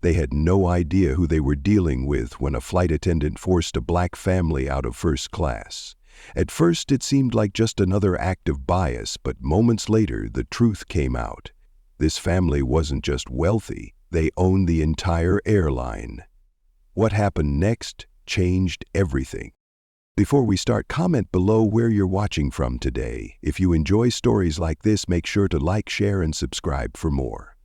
They had no idea who they were dealing with when a flight attendant forced a black family out of first class. At first, it seemed like just another act of bias, but moments later, the truth came out. This family wasn't just wealthy, they owned the entire airline. What happened next changed everything. Before we start, comment below where you're watching from today. If you enjoy stories like this, make sure to like, share, and subscribe for more.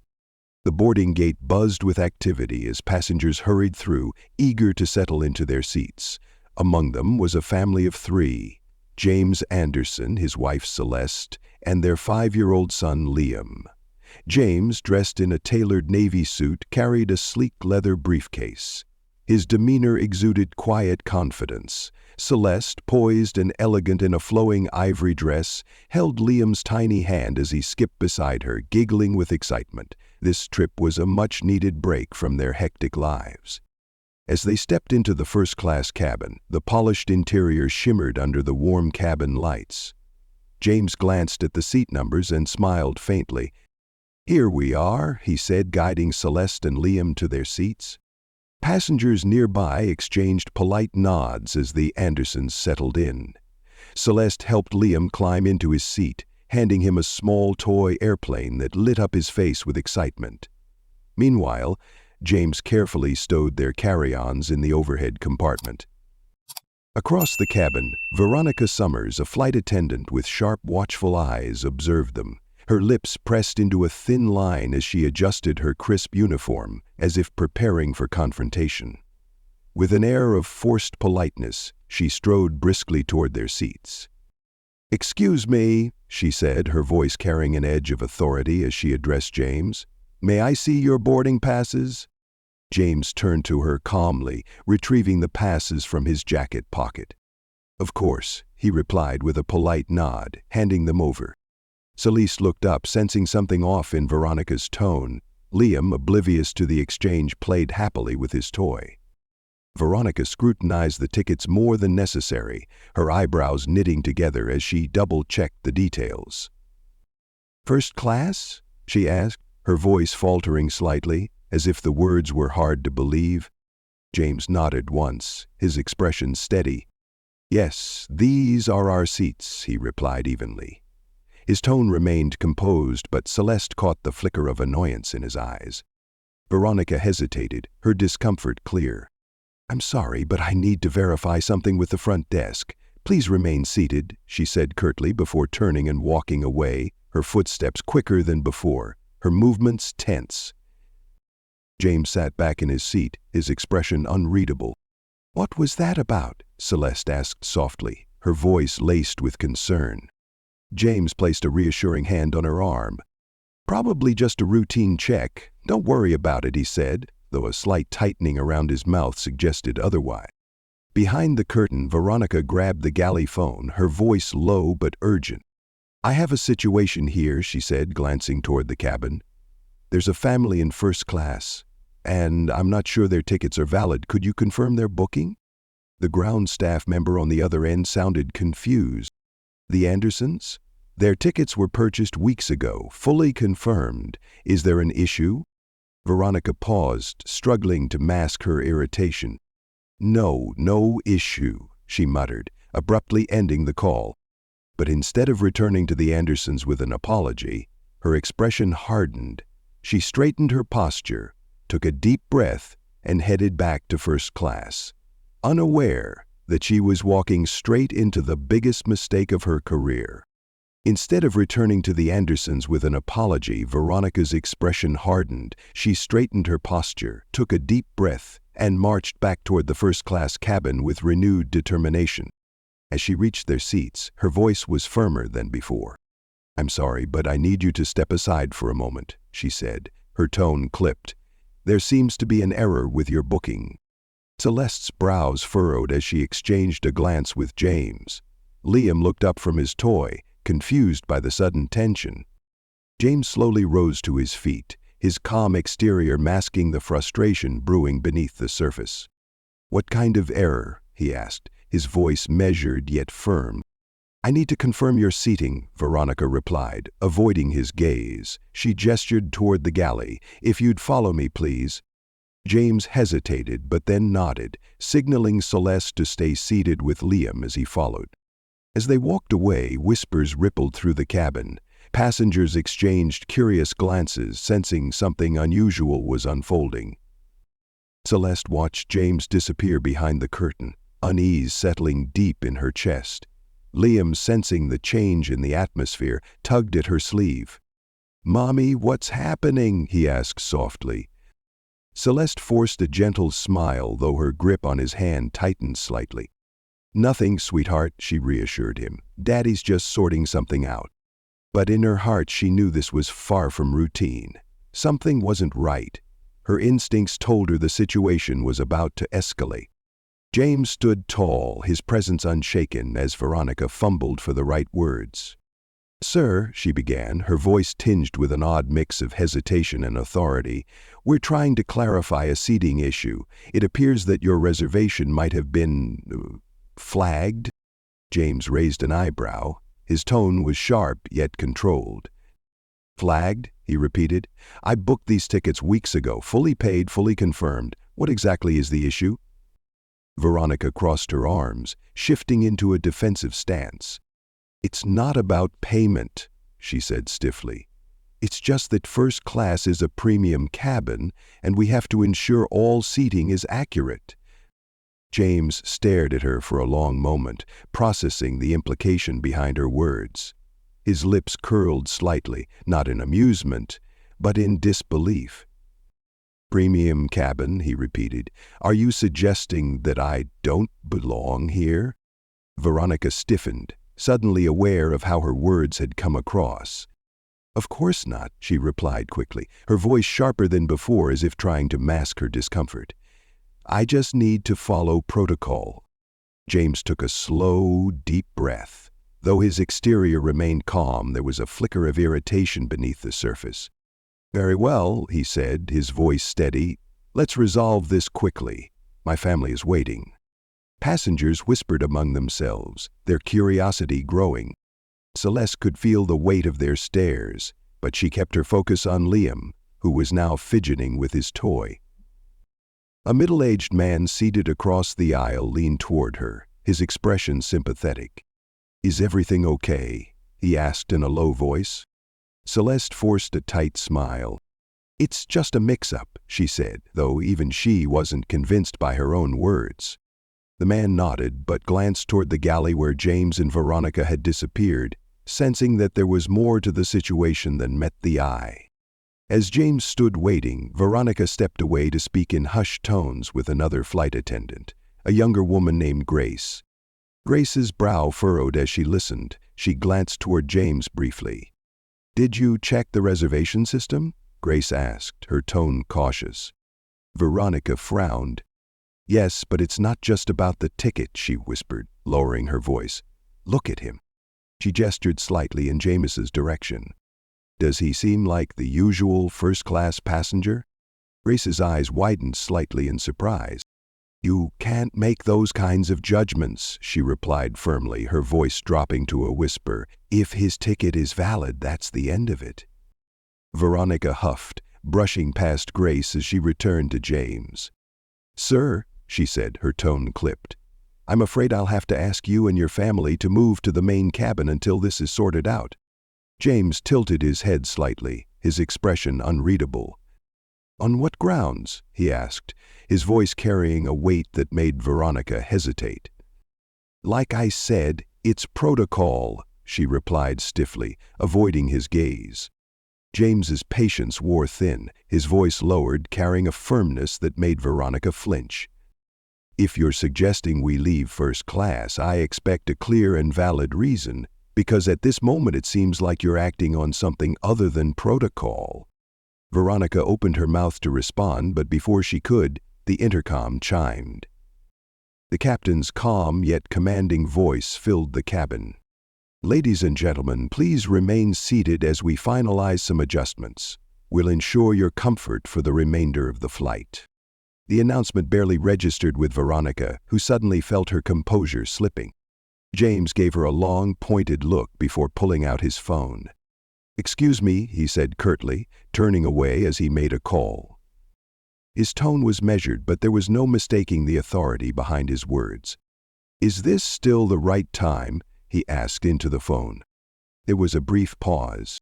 The boarding gate buzzed with activity as passengers hurried through, eager to settle into their seats. Among them was a family of 3, James Anderson, his wife Celeste, and their 5-year-old son Liam. James, dressed in a tailored navy suit, carried a sleek leather briefcase. His demeanor exuded quiet confidence. Celeste, poised and elegant in a flowing ivory dress, held Liam's tiny hand as he skipped beside her, giggling with excitement. This trip was a much-needed break from their hectic lives. As they stepped into the first-class cabin, the polished interior shimmered under the warm cabin lights. James glanced at the seat numbers and smiled faintly. "Here we are," he said, guiding Celeste and Liam to their seats. Passengers nearby exchanged polite nods as the Andersons settled in. Celeste helped Liam climb into his seat, handing him a small toy airplane that lit up his face with excitement. Meanwhile, James carefully stowed their carry-ons in the overhead compartment. Across the cabin, Veronica Summers, a flight attendant with sharp, watchful eyes, observed them. Her lips pressed into a thin line as she adjusted her crisp uniform, as if preparing for confrontation. With an air of forced politeness, she strode briskly toward their seats. "Excuse me," she said, her voice carrying an edge of authority as she addressed James. "May I see your boarding passes?" James turned to her calmly, retrieving the passes from his jacket pocket. "Of course," he replied with a polite nod, handing them over. Celeste looked up, sensing something off in Veronica's tone. Liam, oblivious to the exchange, played happily with his toy. Veronica scrutinized the tickets more than necessary, her eyebrows knitting together as she double-checked the details. "First class?" she asked, her voice faltering slightly, as if the words were hard to believe. James nodded once, his expression steady. "Yes, these are our seats," he replied evenly. His tone remained composed, but Celeste caught the flicker of annoyance in his eyes. Veronica hesitated, her discomfort clear. "I'm sorry, but I need to verify something with the front desk. Please remain seated," she said curtly before turning and walking away, her footsteps quicker than before, her movements tense. James sat back in his seat, his expression unreadable. "What was that about?" Celeste asked softly, her voice laced with concern. James placed a reassuring hand on her arm. "Probably just a routine check. Don't worry about it," he said, though a slight tightening around his mouth suggested otherwise. Behind the curtain, Veronica grabbed the galley phone, her voice low but urgent. "I have a situation here," she said, glancing toward the cabin. "There's a family in first class, and I'm not sure their tickets are valid. Could you confirm their booking?" The ground staff member on the other end sounded confused. "The Andersons? Their tickets were purchased weeks ago, fully confirmed. Is there an issue?" Veronica paused, struggling to mask her irritation. No issue," she muttered, abruptly ending the call. But instead of returning to the Andersons with an apology, her expression hardened. She straightened her posture, took a deep breath, and headed back to first class, unaware that she was walking straight into the biggest mistake of her career. Instead of returning to the Andersons with an apology, Veronica's expression hardened. She straightened her posture, took a deep breath, and marched back toward the first-class cabin with renewed determination. As she reached their seats, her voice was firmer than before. "I'm sorry, but I need you to step aside for a moment," she said, her tone clipped. "There seems to be an error with your booking." Celeste's brows furrowed as she exchanged a glance with James. Liam looked up from his toy, confused by the sudden tension. James slowly rose to his feet, his calm exterior masking the frustration brewing beneath the surface. "What kind of error?" he asked, his voice measured yet firm. "I need to confirm your seating," Veronica replied, avoiding his gaze. She gestured toward the galley. "If you'd follow me, please." James hesitated but then nodded, signaling Celeste to stay seated with Liam as he followed. As they walked away, whispers rippled through the cabin. Passengers exchanged curious glances, sensing something unusual was unfolding. Celeste watched James disappear behind the curtain, unease settling deep in her chest. Liam, sensing the change in the atmosphere, tugged at her sleeve. "Mommy, what's happening?" he asked softly. Celeste forced a gentle smile, though her grip on his hand tightened slightly. "Nothing, sweetheart," she reassured him. "Daddy's just sorting something out." But in her heart she knew this was far from routine. Something wasn't right. Her instincts told her the situation was about to escalate. James stood tall, his presence unshaken, as Veronica fumbled for the right words. "Sir," she began, her voice tinged with an odd mix of hesitation and authority, "we're trying to clarify a seating issue. It appears that your reservation might have been flagged." James raised an eyebrow. His tone was sharp yet controlled. "Flagged?" he repeated. "I booked these tickets weeks ago, fully paid, fully confirmed. What exactly is the issue?" Veronica crossed her arms, shifting into a defensive stance. "It's not about payment," she said stiffly. "It's just that first class is a premium cabin, and we have to ensure all seating is accurate." James stared at her for a long moment, processing the implication behind her words. His lips curled slightly, not in amusement, but in disbelief. "Premium cabin," he repeated. "Are you suggesting that I don't belong here?" Veronica stiffened, suddenly aware of how her words had come across. "Of course not," she replied quickly, her voice sharper than before as if trying to mask her discomfort. "I just need to follow protocol." James took a slow, deep breath. Though his exterior remained calm, there was a flicker of irritation beneath the surface. "Very well," he said, his voice steady. "Let's resolve this quickly. My family is waiting." Passengers whispered among themselves, their curiosity growing. Celeste could feel the weight of their stares, but she kept her focus on Liam, who was now fidgeting with his toy. A middle-aged man seated across the aisle leaned toward her, his expression sympathetic. "Is everything okay?" he asked in a low voice. Celeste forced a tight smile. "It's just a mix-up," she said, though even she wasn't convinced by her own words. The man nodded, but glanced toward the galley where James and Veronica had disappeared, sensing that there was more to the situation than met the eye. As James stood waiting, Veronica stepped away to speak in hushed tones with another flight attendant, a younger woman named Grace. Grace's brow furrowed as she listened. She glanced toward James briefly. "Did you check the reservation system?" Grace asked, her tone cautious. Veronica frowned. "Yes, but it's not just about the ticket," she whispered, lowering her voice. "Look at him." She gestured slightly in James's direction. "Does he seem like the usual first-class passenger?" Grace's eyes widened slightly in surprise. "You can't make those kinds of judgments," she replied firmly, her voice dropping to a whisper. "If his ticket is valid, that's the end of it." Veronica huffed, brushing past Grace as she returned to James. "Sir," she said, her tone clipped, "I'm afraid I'll have to ask you and your family to move to the main cabin until this is sorted out." James tilted his head slightly, his expression unreadable. "On what grounds?" he asked, his voice carrying a weight that made Veronica hesitate. "Like I said, it's protocol," she replied stiffly, avoiding his gaze. James's patience wore thin, his voice lowered, carrying a firmness that made Veronica flinch. "If you're suggesting we leave first class, I expect a clear and valid reason, because at this moment it seems like you're acting on something other than protocol." Veronica opened her mouth to respond, but before she could, the intercom chimed. The captain's calm yet commanding voice filled the cabin. "Ladies and gentlemen, please remain seated as we finalize some adjustments. We'll ensure your comfort for the remainder of the flight." The announcement barely registered with Veronica, who suddenly felt her composure slipping. James gave her a long, pointed look before pulling out his phone. "Excuse me," he said curtly, turning away as he made a call. His tone was measured, but there was no mistaking the authority behind his words. "Is this still the right time?" he asked into the phone. There was a brief pause.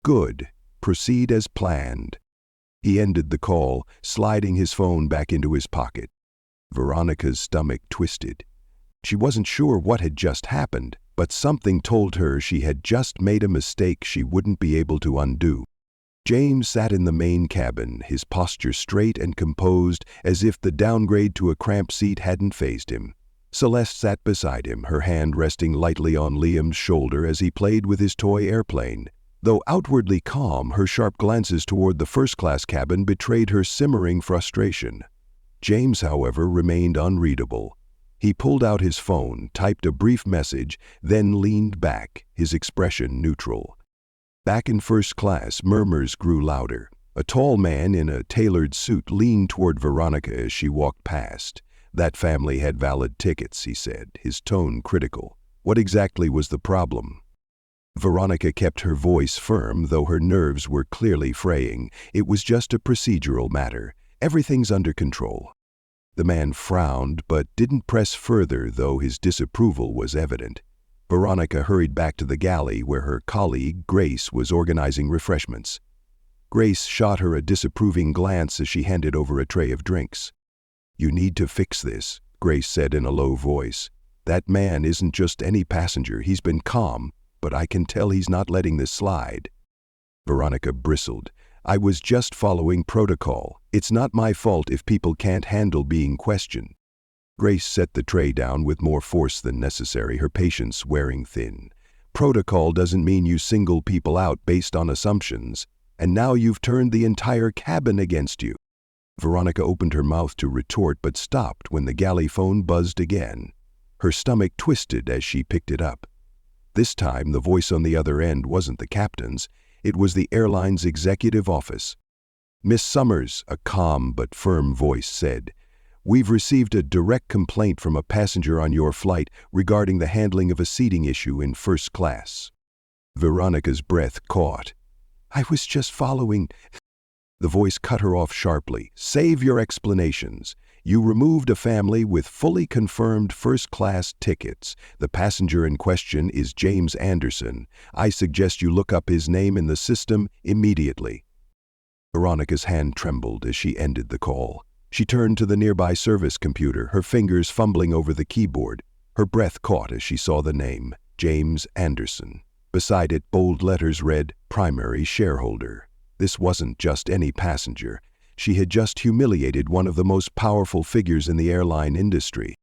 "Good. Proceed as planned." He ended the call, sliding his phone back into his pocket. Veronica's stomach twisted. She wasn't sure what had just happened, but something told her she had just made a mistake she wouldn't be able to undo. James sat in the main cabin, his posture straight and composed, as if the downgrade to a cramped seat hadn't fazed him. Celeste sat beside him, her hand resting lightly on Liam's shoulder as he played with his toy airplane. Though outwardly calm, her sharp glances toward the first-class cabin betrayed her simmering frustration. James, however, remained unreadable. He pulled out his phone, typed a brief message, then leaned back, his expression neutral. Back in first class, murmurs grew louder. A tall man in a tailored suit leaned toward Veronica as she walked past. "That family had valid tickets," he said, his tone critical. "What exactly was the problem?" Veronica kept her voice firm, though her nerves were clearly fraying. "It was just a procedural matter. Everything's under control." The man frowned, but didn't press further, though his disapproval was evident. Veronica hurried back to the galley where her colleague, Grace, was organizing refreshments. Grace shot her a disapproving glance as she handed over a tray of drinks. "You need to fix this," Grace said in a low voice. "That man isn't just any passenger. He's been calm, but I can tell he's not letting this slide." Veronica bristled. "I was just following protocol. It's not my fault if people can't handle being questioned." Grace set the tray down with more force than necessary, her patience wearing thin. "Protocol doesn't mean you single people out based on assumptions, and now you've turned the entire cabin against you." Veronica opened her mouth to retort but stopped when the galley phone buzzed again. Her stomach twisted as she picked it up. This time the voice on the other end wasn't the captain's, it was the airline's executive office. "Miss Summers," a calm but firm voice said, "we've received a direct complaint from a passenger on your flight regarding the handling of a seating issue in first class." Veronica's breath caught. "I was just following—" The voice cut her off sharply. "Save your explanations. You removed a family with fully confirmed first-class tickets. The passenger in question is James Anderson. I suggest you look up his name in the system immediately." Veronica's hand trembled as she ended the call. She turned to the nearby service computer, her fingers fumbling over the keyboard. Her breath caught as she saw the name, James Anderson. Beside it, bold letters read, "Primary Shareholder." This wasn't just any passenger. She had just humiliated one of the most powerful figures in the airline industry.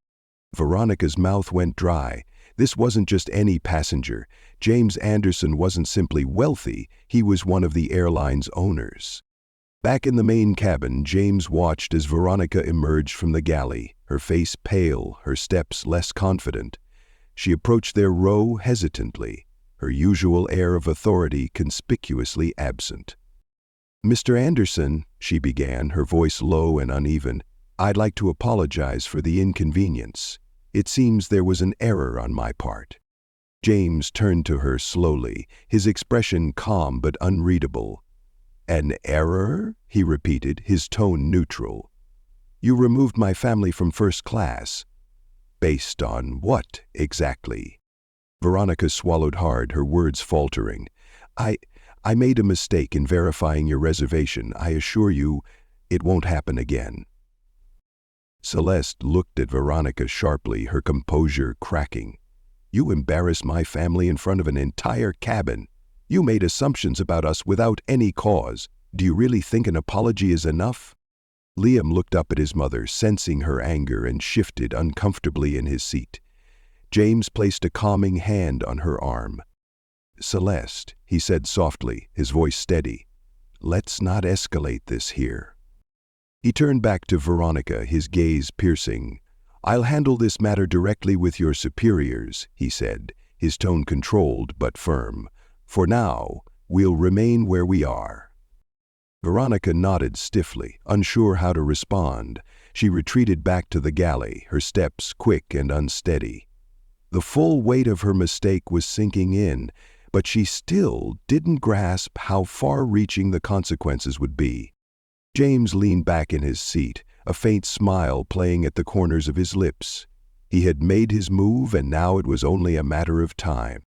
Veronica's mouth went dry. This wasn't just any passenger. James Anderson wasn't simply wealthy, he was one of the airline's owners. Back in the main cabin, James watched as Veronica emerged from the galley, her face pale, her steps less confident. She approached their row hesitantly, her usual air of authority conspicuously absent. "Mr. Anderson," she began, her voice low and uneven, "I'd like to apologize for the inconvenience. It seems there was an error on my part." James turned to her slowly, his expression calm but unreadable. "An error?" he repeated, his tone neutral. "You removed my family from first class." "Based on what, exactly?" Veronica swallowed hard, her words faltering. I made a mistake in verifying your reservation. I assure you, it won't happen again." Celeste looked at Veronica sharply, her composure cracking. "You embarrassed my family in front of an entire cabin. You made assumptions about us without any cause. Do you really think an apology is enough?" Liam looked up at his mother, sensing her anger, and shifted uncomfortably in his seat. James placed a calming hand on her arm. "Celeste," he said softly, his voice steady, "let's not escalate this here." He turned back to Veronica, his gaze piercing. "I'll handle this matter directly with your superiors," he said, his tone controlled but firm. "For now, we'll remain where we are." Veronica nodded stiffly, unsure how to respond. She retreated back to the galley, her steps quick and unsteady. The full weight of her mistake was sinking in, but she still didn't grasp how far-reaching the consequences would be. James leaned back in his seat, a faint smile playing at the corners of his lips. He had made his move, and now it was only a matter of time.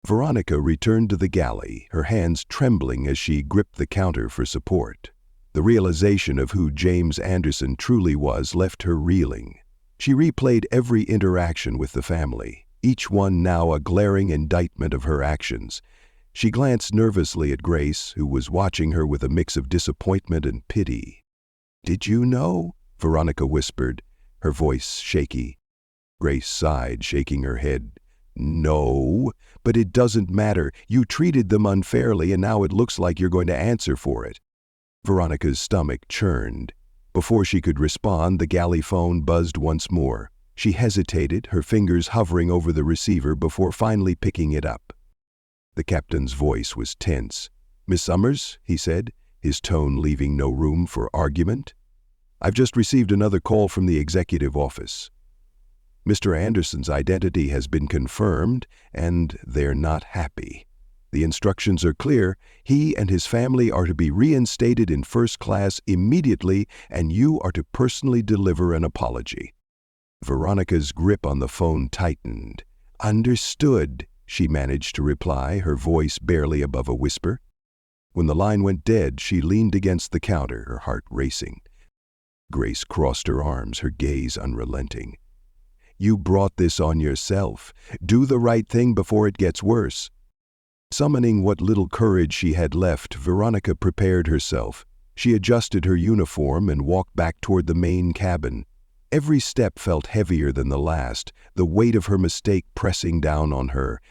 Veronica returned to the galley, her hands trembling as she gripped the counter for support. The realization of who James Anderson truly was left her reeling. She replayed every interaction with the family, each one now a glaring indictment of her actions. She glanced nervously at Grace, who was watching her with a mix of disappointment and pity. "Did you know?" Veronica whispered, her voice shaky. Grace sighed, shaking her head. "No, but it doesn't matter. You treated them unfairly, and now it looks like you're going to answer for it." Veronica's stomach churned. Before she could respond, the galley phone buzzed once more. She hesitated, her fingers hovering over the receiver before finally picking it up. The captain's voice was tense. "Miss Summers," he said, his tone leaving no room for argument. "I've just received another call from the executive office. Mr. Anderson's identity has been confirmed, and they're not happy. The instructions are clear. He and his family are to be reinstated in first class immediately, and you are to personally deliver an apology." Veronica's grip on the phone tightened. "Understood," she managed to reply, her voice barely above a whisper. When the line went dead, she leaned against the counter, her heart racing. Grace crossed her arms, her gaze unrelenting. "You brought this on yourself. Do the right thing before it gets worse." Summoning what little courage she had left, Veronica prepared herself. She adjusted her uniform and walked back toward the main cabin. Every step felt heavier than the last, the weight of her mistake pressing down on her.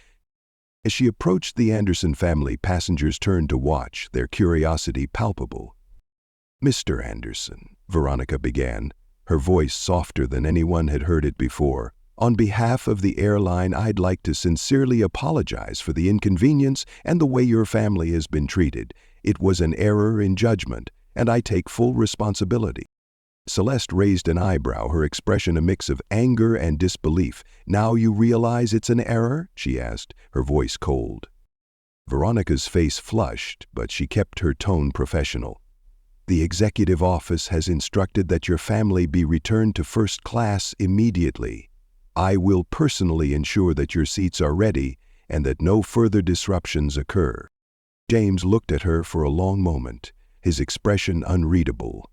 As she approached the Anderson family, passengers turned to watch, their curiosity palpable. "Mr. Anderson," Veronica began, her voice softer than anyone had heard it before, "on behalf of the airline, I'd like to sincerely apologize for the inconvenience and the way your family has been treated. It was an error in judgment, and I take full responsibility." Celeste raised an eyebrow, her expression a mix of anger and disbelief. "Now you realize it's an error?" she asked, her voice cold. Veronica's face flushed, but she kept her tone professional. "The executive office has instructed that your family be returned to first class immediately. I will personally ensure that your seats are ready and that no further disruptions occur." James looked at her for a long moment, his expression unreadable.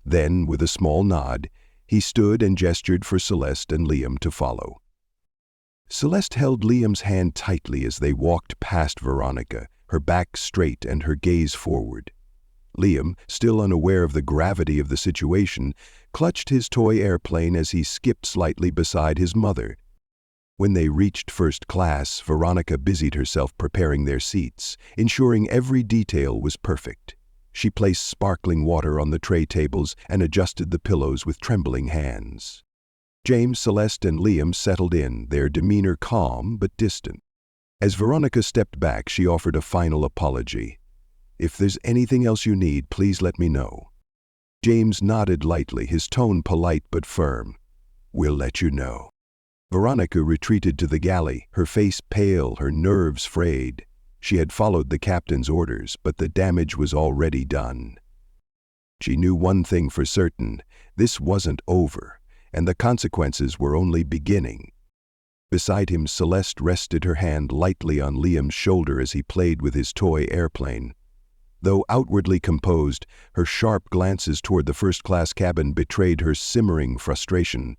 Then, with a small nod, he stood and gestured for Celeste and Liam to follow. Celeste held Liam's hand tightly as they walked past Veronica, her back straight and her gaze forward. Liam, still unaware of the gravity of the situation, clutched his toy airplane as he skipped slightly beside his mother. When they reached first class, Veronica busied herself preparing their seats, ensuring every detail was perfect. She placed sparkling water on the tray tables and adjusted the pillows with trembling hands. James, Celeste, and Liam settled in, their demeanor calm but distant. As Veronica stepped back, she offered a final apology. "If there's anything else you need, please let me know." James nodded lightly, his tone polite but firm. "We'll let you know." Veronica retreated to the galley, her face pale, her nerves frayed. She had followed the captain's orders, but the damage was already done. She knew one thing for certain: this wasn't over, and the consequences were only beginning. Beside him, Celeste rested her hand lightly on Liam's shoulder as he played with his toy airplane. Though outwardly composed, her sharp glances toward the first-class cabin betrayed her simmering frustration.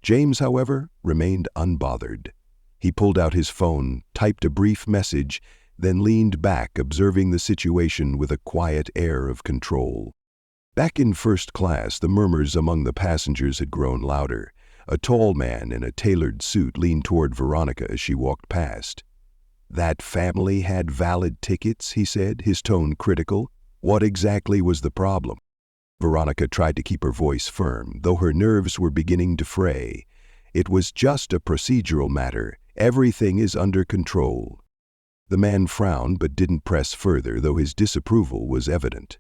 James, however, remained unbothered. He pulled out his phone, typed a brief message, then leaned back, observing the situation with a quiet air of control. Back in first class, the murmurs among the passengers had grown louder. A tall man in a tailored suit leaned toward Veronica as she walked past. "That family had valid tickets," he said, his tone critical. "What exactly was the problem?" Veronica tried to keep her voice firm, though her nerves were beginning to fray. "It was just a procedural matter. Everything is under control." The man frowned but didn't press further, though his disapproval was evident.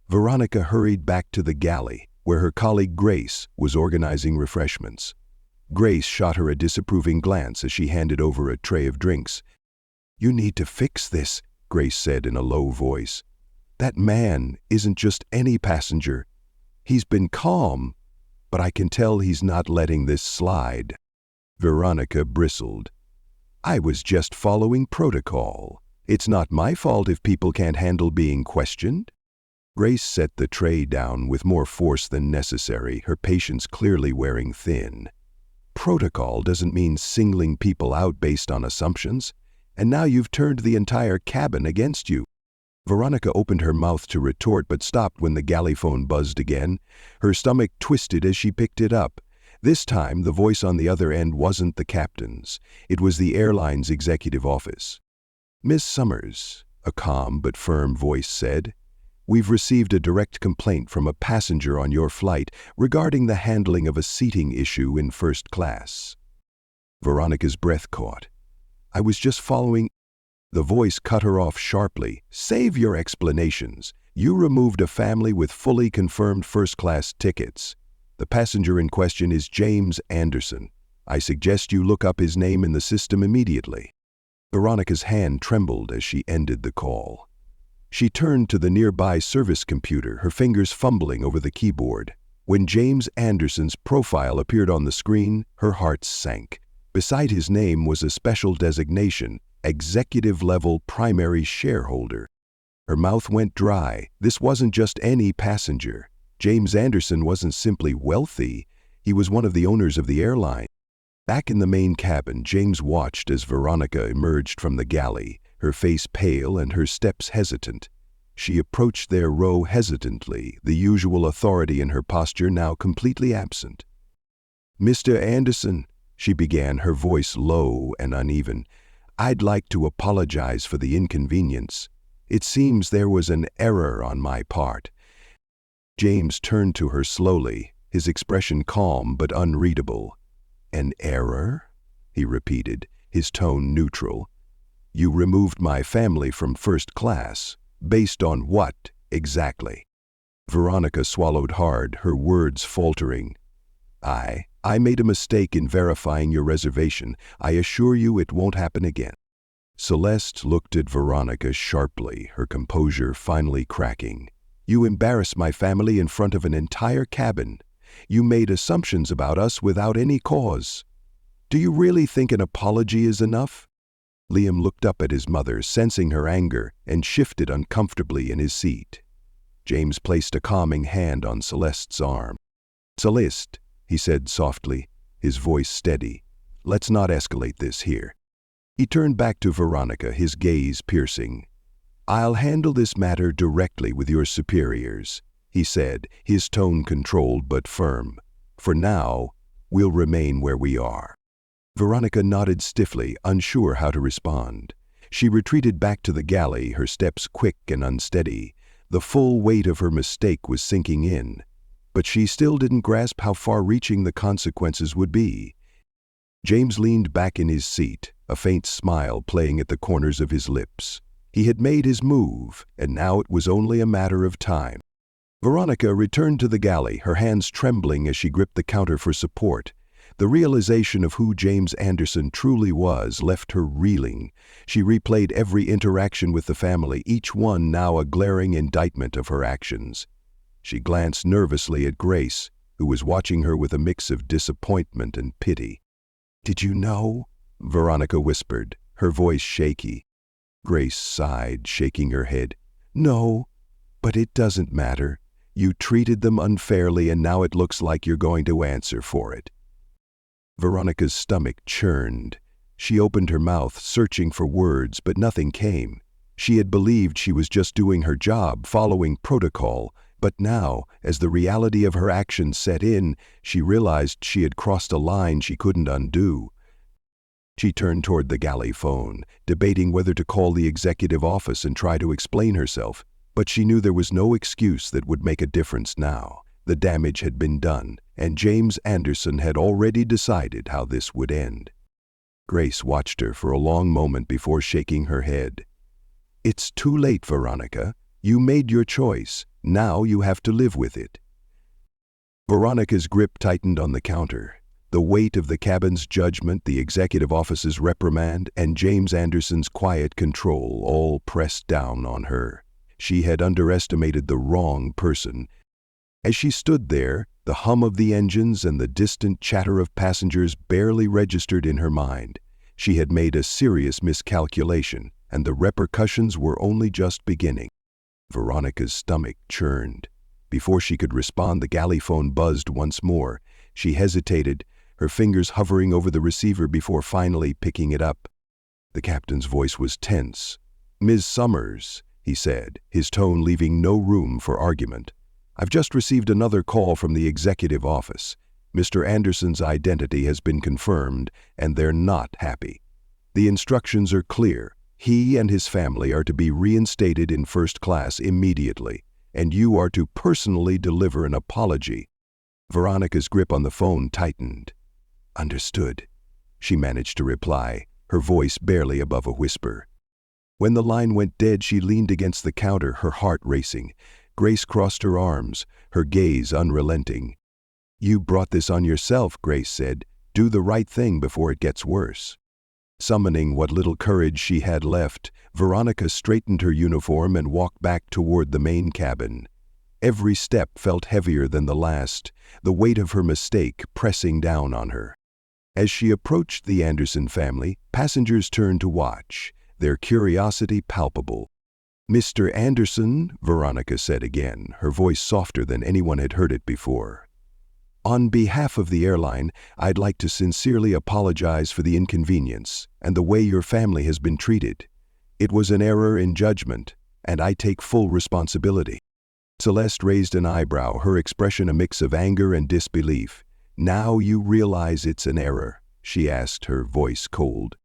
Veronica hurried back to the galley, where her colleague Grace was organizing refreshments. Grace shot her a disapproving glance as she handed over a tray of drinks. "You need to fix this," Grace said in a low voice. That man isn't just any passenger. He's been calm, but I can tell he's not letting this slide." Veronica bristled. "I was just following protocol. It's not my fault if people can't handle being questioned." Grace set the tray down with more force than necessary, her patience clearly wearing thin. "Protocol doesn't mean singling people out based on assumptions, and now you've turned the entire cabin against you." Veronica opened her mouth to retort but stopped when the galley phone buzzed again. Her stomach twisted as she picked it up. This time, the voice on the other end wasn't the captain's. It was the airline's executive office. "Miss Summers," a calm but firm voice said, "we've received a direct complaint from a passenger on your flight regarding the handling of a seating issue in first class." Veronica's breath caught. "I was just following—" The voice cut her off sharply. "Save your explanations. You removed a family with fully confirmed first-class tickets. The passenger in question is James Anderson. I suggest you look up his name in the system immediately." Veronica's hand trembled as she ended the call. She turned to the nearby service computer, her fingers fumbling over the keyboard. When James Anderson's profile appeared on the screen, her heart sank. Beside his name was a special designation, executive-level primary shareholder. Her mouth went dry. This wasn't just any passenger. James Anderson wasn't simply wealthy, he was one of the owners of the airline. Back in the main cabin, James watched as Veronica emerged from the galley, her face pale and her steps hesitant. She approached their row hesitantly, the usual authority in her posture now completely absent. "Mr. Anderson," she began, her voice low and uneven, "I'd like to apologize for the inconvenience. It seems there was an error on my part." James turned to her slowly, his expression calm but unreadable. "An error?" he repeated, his tone neutral. "You removed my family from first class. Based on what, exactly?" Veronica swallowed hard, her words faltering. I made a mistake in verifying your reservation. I assure you it won't happen again." Celeste looked at Veronica sharply, her composure finally cracking. "You embarrassed my family in front of an entire cabin. You made assumptions about us without any cause. Do you really think an apology is enough?" Liam looked up at his mother, sensing her anger, and shifted uncomfortably in his seat. James placed a calming hand on Celeste's arm. "Celeste," he said softly, his voice steady, "let's not escalate this here." He turned back to Veronica, his gaze piercing. "I'll handle this matter directly with your superiors," he said, his tone controlled but firm. "For now, we'll remain where we are." Veronica nodded stiffly, unsure how to respond. She retreated back to the galley, her steps quick and unsteady. The full weight of her mistake was sinking in, but she still didn't grasp how far-reaching the consequences would be. James leaned back in his seat, a faint smile playing at the corners of his lips. He had made his move, and now it was only a matter of time. Veronica returned to the galley, her hands trembling as she gripped the counter for support. The realization of who James Anderson truly was left her reeling. She replayed every interaction with the family, each one now a glaring indictment of her actions. She glanced nervously at Grace, who was watching her with a mix of disappointment and pity. "Did you know?" Veronica whispered, her voice shaky. Grace sighed, shaking her head. "No, but it doesn't matter. You treated them unfairly and now it looks like you're going to answer for it." Veronica's stomach churned. She opened her mouth, searching for words, but nothing came. She had believed she was just doing her job, following protocol, but now, as the reality of her actions set in, she realized she had crossed a line she couldn't undo. She turned toward the galley phone, debating whether to call the executive office and try to explain herself, but she knew there was no excuse that would make a difference now. The damage had been done, and James Anderson had already decided how this would end. Grace watched her for a long moment before shaking her head. "It's too late, Veronica. You made your choice. Now you have to live with it." Veronica's grip tightened on the counter. The weight of the cabin's judgment, the executive office's reprimand, and James Anderson's quiet control all pressed down on her. She had underestimated the wrong person. As she stood there, the hum of the engines and the distant chatter of passengers barely registered in her mind. She had made a serious miscalculation, and the repercussions were only just beginning. Veronica's stomach churned. Before she could respond, the galley phone buzzed once more. She hesitated, her fingers hovering over the receiver before finally picking it up. The captain's voice was tense. "Ms. Summers," he said, his tone leaving no room for argument. "I've just received another call from the executive office. Mr. Anderson's identity has been confirmed, and they're not happy. The instructions are clear. He and his family are to be reinstated in first class immediately, and you are to personally deliver an apology." Veronica's grip on the phone tightened. "Understood," she managed to reply, her voice barely above a whisper. When the line went dead, she leaned against the counter, her heart racing. Grace crossed her arms, her gaze unrelenting. "You brought this on yourself," Grace said. "Do the right thing before it gets worse." Summoning what little courage she had left, Veronica straightened her uniform and walked back toward the main cabin. Every step felt heavier than the last, the weight of her mistake pressing down on her. As she approached the Anderson family, passengers turned to watch, their curiosity palpable. "Mr. Anderson," Veronica said again, her voice softer than anyone had heard it before. "On behalf of the airline, I'd like to sincerely apologize for the inconvenience and the way your family has been treated. It was an error in judgment, and I take full responsibility." Celeste raised an eyebrow, her expression a mix of anger and disbelief. "Now you realize it's an error?" she asked, her voice cold.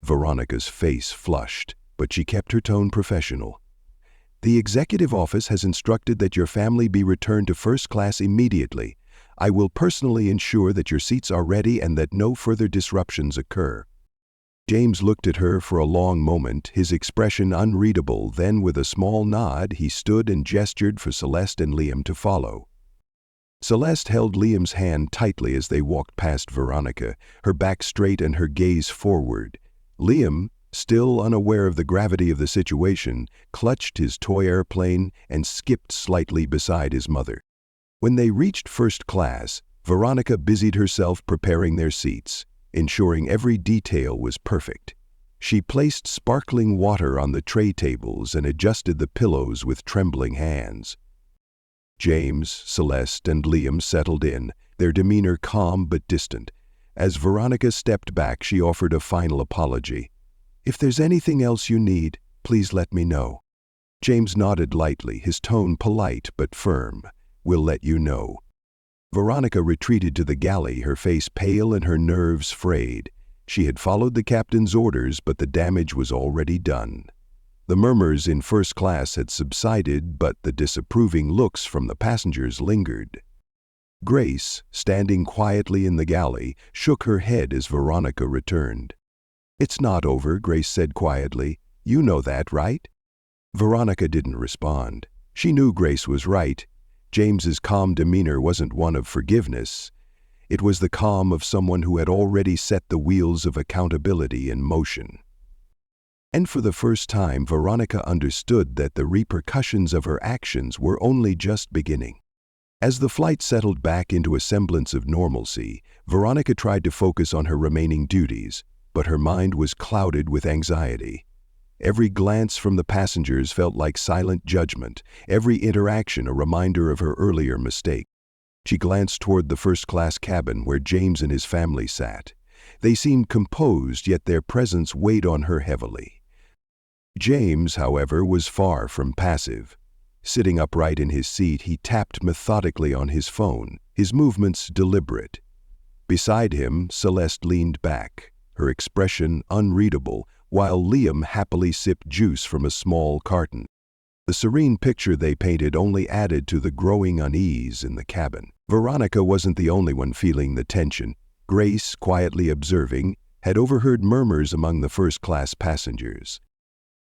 Veronica's face flushed, but she kept her tone professional. "The executive office has instructed that your family be returned to first class immediately. I will personally ensure that your seats are ready and that no further disruptions occur." James looked at her for a long moment, his expression unreadable. Then, with a small nod, he stood and gestured for Celeste and Liam to follow. Celeste held Liam's hand tightly as they walked past Veronica, her back straight and her gaze forward. Liam, still unaware of the gravity of the situation, clutched his toy airplane and skipped slightly beside his mother. When they reached first class, Veronica busied herself preparing their seats, ensuring every detail was perfect. She placed sparkling water on the tray tables and adjusted the pillows with trembling hands. James, Celeste, and Liam settled in, their demeanor calm but distant. As Veronica stepped back, she offered a final apology. "If there's anything else you need, please let me know." James nodded lightly, his tone polite but firm. "We'll let you know." Veronica retreated to the galley, her face pale and her nerves frayed. She had followed the captain's orders, but the damage was already done. The murmurs in first class had subsided, but the disapproving looks from the passengers lingered. Grace, standing quietly in the galley, shook her head as Veronica returned. "It's not over," Grace said quietly. "You know that, right?" Veronica didn't respond. She knew Grace was right. James's calm demeanor wasn't one of forgiveness. It was the calm of someone who had already set the wheels of accountability in motion. And for the first time, Veronica understood that the repercussions of her actions were only just beginning. As the flight settled back into a semblance of normalcy, Veronica tried to focus on her remaining duties, but her mind was clouded with anxiety. Every glance from the passengers felt like silent judgment, every interaction a reminder of her earlier mistake. She glanced toward the first-class cabin where James and his family sat. They seemed composed, yet their presence weighed on her heavily. James, however, was far from passive. Sitting upright in his seat, he tapped methodically on his phone, his movements deliberate. Beside him, Celeste leaned back, her expression unreadable, while Liam happily sipped juice from a small carton. The serene picture they painted only added to the growing unease in the cabin. Veronica wasn't the only one feeling the tension. Grace, quietly observing, had overheard murmurs among the first-class passengers.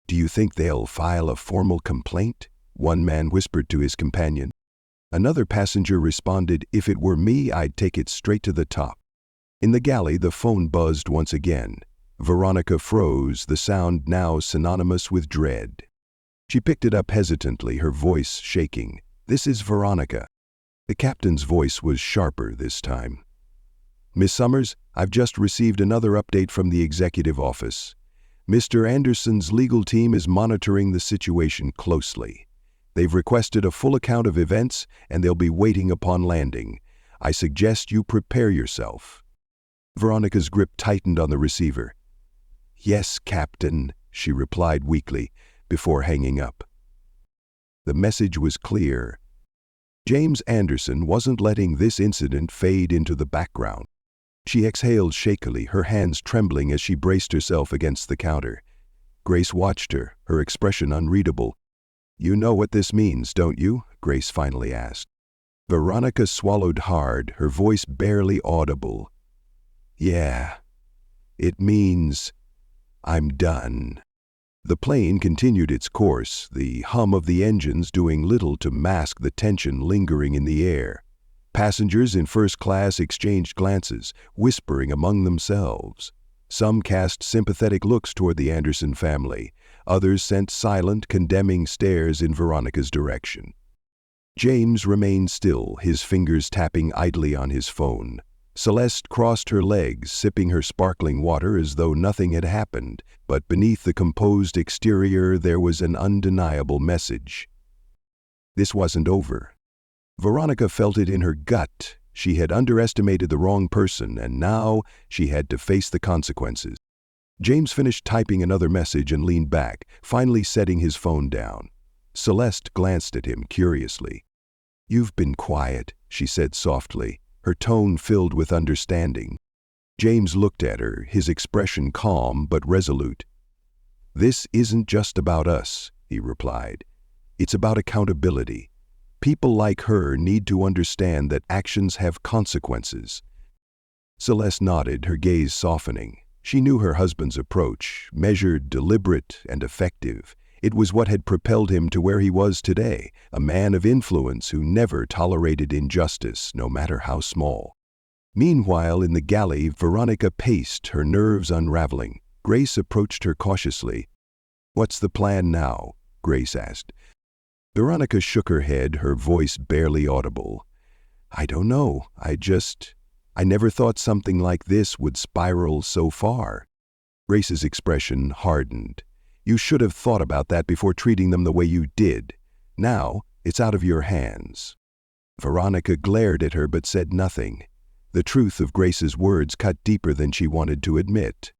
"Do you think they'll file a formal complaint?" one man whispered to his companion. Another passenger responded, "If it were me, I'd take it straight to the top." In the galley, the phone buzzed once again. Veronica froze, the sound now synonymous with dread. She picked it up hesitantly, her voice shaking. "This is Veronica." The captain's voice was sharper this time. "Miss Summers, I've just received another update from the executive office. Mr. Anderson's legal team is monitoring the situation closely. They've requested a full account of events, and they'll be waiting upon landing. I suggest you prepare yourself." Veronica's grip tightened on the receiver. "Yes, Captain," she replied weakly, before hanging up. The message was clear. James Anderson wasn't letting this incident fade into the background. She exhaled shakily, her hands trembling as she braced herself against the counter. Grace watched her, her expression unreadable. "You know what this means, don't you?" Grace finally asked. Veronica swallowed hard, her voice barely audible. "Yeah, it means I'm done." The plane continued its course, the hum of the engines doing little to mask the tension lingering in the air. Passengers in first class exchanged glances, whispering among themselves. Some cast sympathetic looks toward the Anderson family. Others sent silent, condemning stares in Veronica's direction. James remained still, his fingers tapping idly on his phone. Celeste crossed her legs, sipping her sparkling water as though nothing had happened, but beneath the composed exterior there was an undeniable message. This wasn't over. Veronica felt it in her gut. She had underestimated the wrong person, and now she had to face the consequences. James finished typing another message and leaned back, finally setting his phone down. Celeste glanced at him curiously. "You've been quiet," she said softly, her tone filled with understanding. James looked at her, his expression calm but resolute. "This isn't just about us," he replied. "It's about accountability. People like her need to understand that actions have consequences." Celeste nodded, her gaze softening. She knew her husband's approach, measured, deliberate, and effective. It was what had propelled him to where he was today, a man of influence who never tolerated injustice, no matter how small. Meanwhile, in the galley, Veronica paced, her nerves unraveling. Grace approached her cautiously. "What's the plan now?" Grace asked. Veronica shook her head, her voice barely audible. "I don't know. I never thought something like this would spiral so far." Grace's expression hardened. "You should have thought about that before treating them the way you did. Now, it's out of your hands." Veronica glared at her but said nothing. The truth of Grace's words cut deeper than she wanted to admit.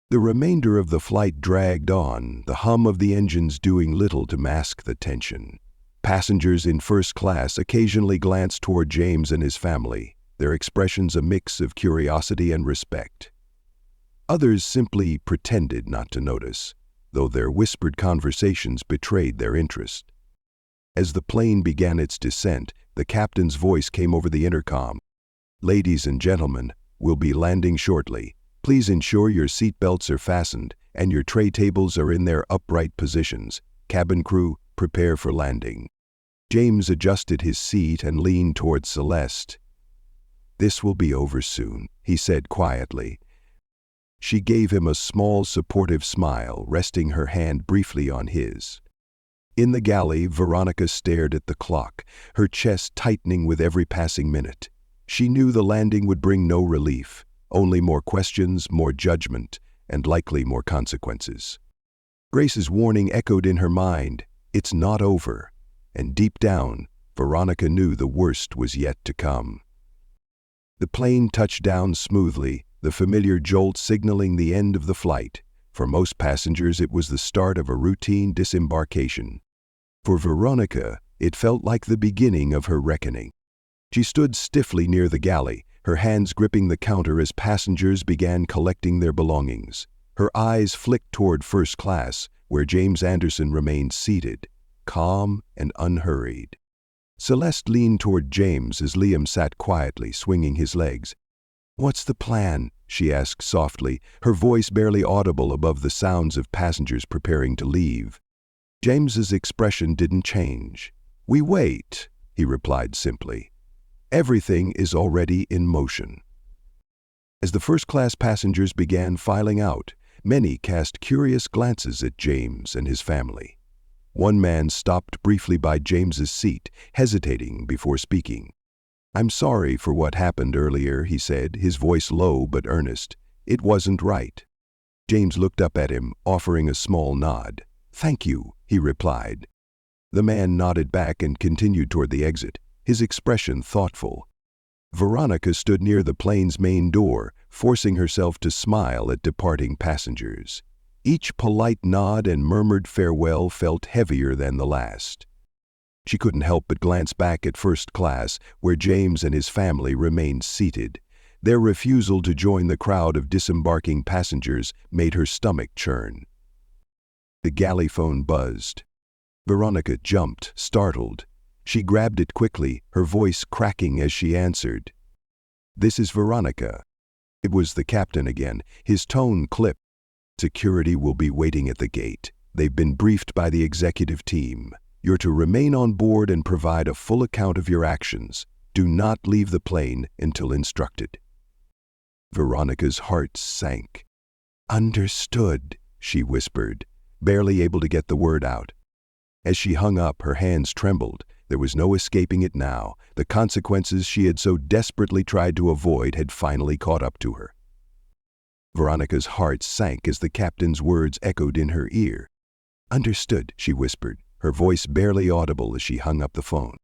The remainder of the flight dragged on, the hum of the engines doing little to mask the tension. Passengers in first class occasionally glanced toward James and his family, their expressions a mix of curiosity and respect. Others simply pretended not to notice, though their whispered conversations betrayed their interest. As the plane began its descent, the captain's voice came over the intercom. "Ladies and gentlemen, we'll be landing shortly. Please ensure your seatbelts are fastened and your tray tables are in their upright positions. Cabin crew, prepare for landing." James adjusted his seat and leaned toward Celeste. "This will be over soon," he said quietly. She gave him a small, supportive smile, resting her hand briefly on his. In the galley, Veronica stared at the clock, her chest tightening with every passing minute. She knew the landing would bring no relief, only more questions, more judgment, and likely more consequences. Grace's warning echoed in her mind, "It's not over," and deep down, Veronica knew the worst was yet to come. The plane touched down smoothly, the familiar jolt signaling the end of the flight. For most passengers, it was the start of a routine disembarkation. For Veronica, it felt like the beginning of her reckoning. She stood stiffly near the galley, her hands gripping the counter as passengers began collecting their belongings. Her eyes flicked toward first class, where James Anderson remained seated, calm and unhurried. Celeste leaned toward James as Liam sat quietly, swinging his legs. "What's the plan?" she asked softly, her voice barely audible above the sounds of passengers preparing to leave. James's expression didn't change. "We wait," he replied simply. "Everything is already in motion." As the first-class passengers began filing out, many cast curious glances at James and his family. One man stopped briefly by James's seat, hesitating before speaking. "I'm sorry for what happened earlier," he said, his voice low but earnest. "It wasn't right." James looked up at him, offering a small nod. "Thank you," he replied. The man nodded back and continued toward the exit, his expression thoughtful. Veronica stood near the plane's main door, forcing herself to smile at departing passengers. Each polite nod and murmured farewell felt heavier than the last. She couldn't help but glance back at first class, where James and his family remained seated. Their refusal to join the crowd of disembarking passengers made her stomach churn. The galley phone buzzed. Veronica jumped, startled. She grabbed it quickly, her voice cracking as she answered. "This is Veronica." It was the captain again, his tone clipped. "Security will be waiting at the gate. They've been briefed by the executive team. You're to remain on board and provide a full account of your actions. Do not leave the plane until instructed." Veronica's heart sank. "Understood," she whispered, barely able to get the word out. As she hung up, her hands trembled. There was no escaping it now. The consequences she had so desperately tried to avoid had finally caught up to her. Veronica's heart sank as the captain's words echoed in her ear. "Understood," she whispered, her voice barely audible as she hung up the phone.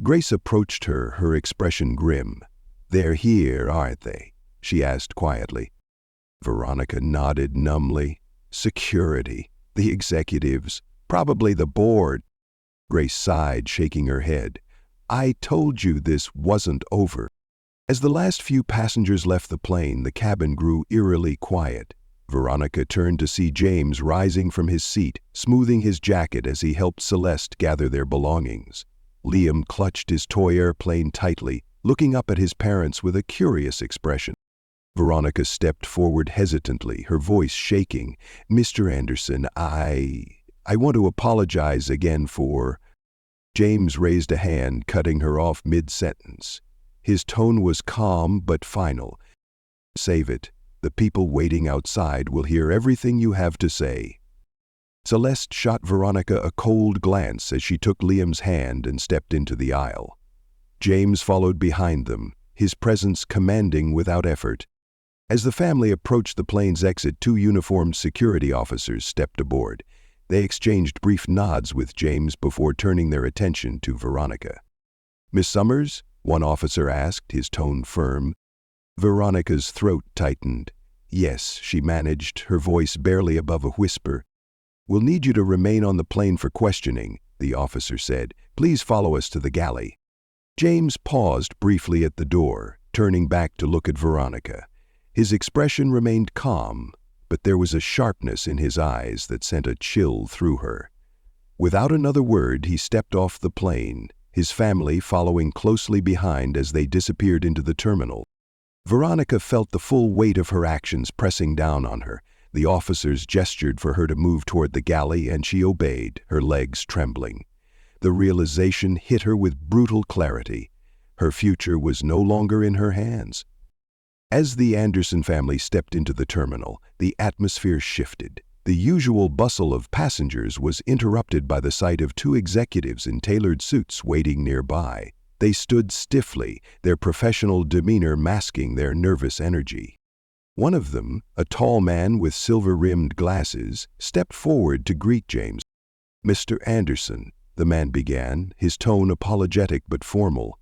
Grace approached her, her expression grim. "They're here, aren't they?" she asked quietly. Veronica nodded numbly. "Security, the executives, probably the board." Grace sighed, shaking her head. "I told you this wasn't over." As the last few passengers left the plane, the cabin grew eerily quiet. Veronica turned to see James rising from his seat, smoothing his jacket as he helped Celeste gather their belongings. Liam clutched his toy airplane tightly, looking up at his parents with a curious expression. Veronica stepped forward hesitantly, her voice shaking. "Mr. Anderson, I want to apologize again for—" James raised a hand, cutting her off mid-sentence. His tone was calm but final. "Save it. The people waiting outside will hear everything you have to say." Celeste shot Veronica a cold glance as she took Liam's hand and stepped into the aisle. James followed behind them, his presence commanding without effort. As the family approached the plane's exit, two uniformed security officers stepped aboard. They exchanged brief nods with James before turning their attention to Veronica. "Miss Summers?" one officer asked, his tone firm. Veronica's throat tightened. "Yes," she managed, her voice barely above a whisper. "We'll need you to remain on the plane for questioning," the officer said. "Please follow us to the galley." James paused briefly at the door, turning back to look at Veronica. His expression remained calm, but there was a sharpness in his eyes that sent a chill through her. Without another word, he stepped off the plane, his family following closely behind as they disappeared into the terminal. Veronica felt the full weight of her actions pressing down on her. The officers gestured for her to move toward the galley, and she obeyed, her legs trembling. The realization hit her with brutal clarity. Her future was no longer in her hands. As the Anderson family stepped into the terminal, the atmosphere shifted. The usual bustle of passengers was interrupted by the sight of two executives in tailored suits waiting nearby. They stood stiffly, their professional demeanor masking their nervous energy. One of them, a tall man with silver-rimmed glasses, stepped forward to greet James. "Mr. Anderson," the man began, his tone apologetic but formal.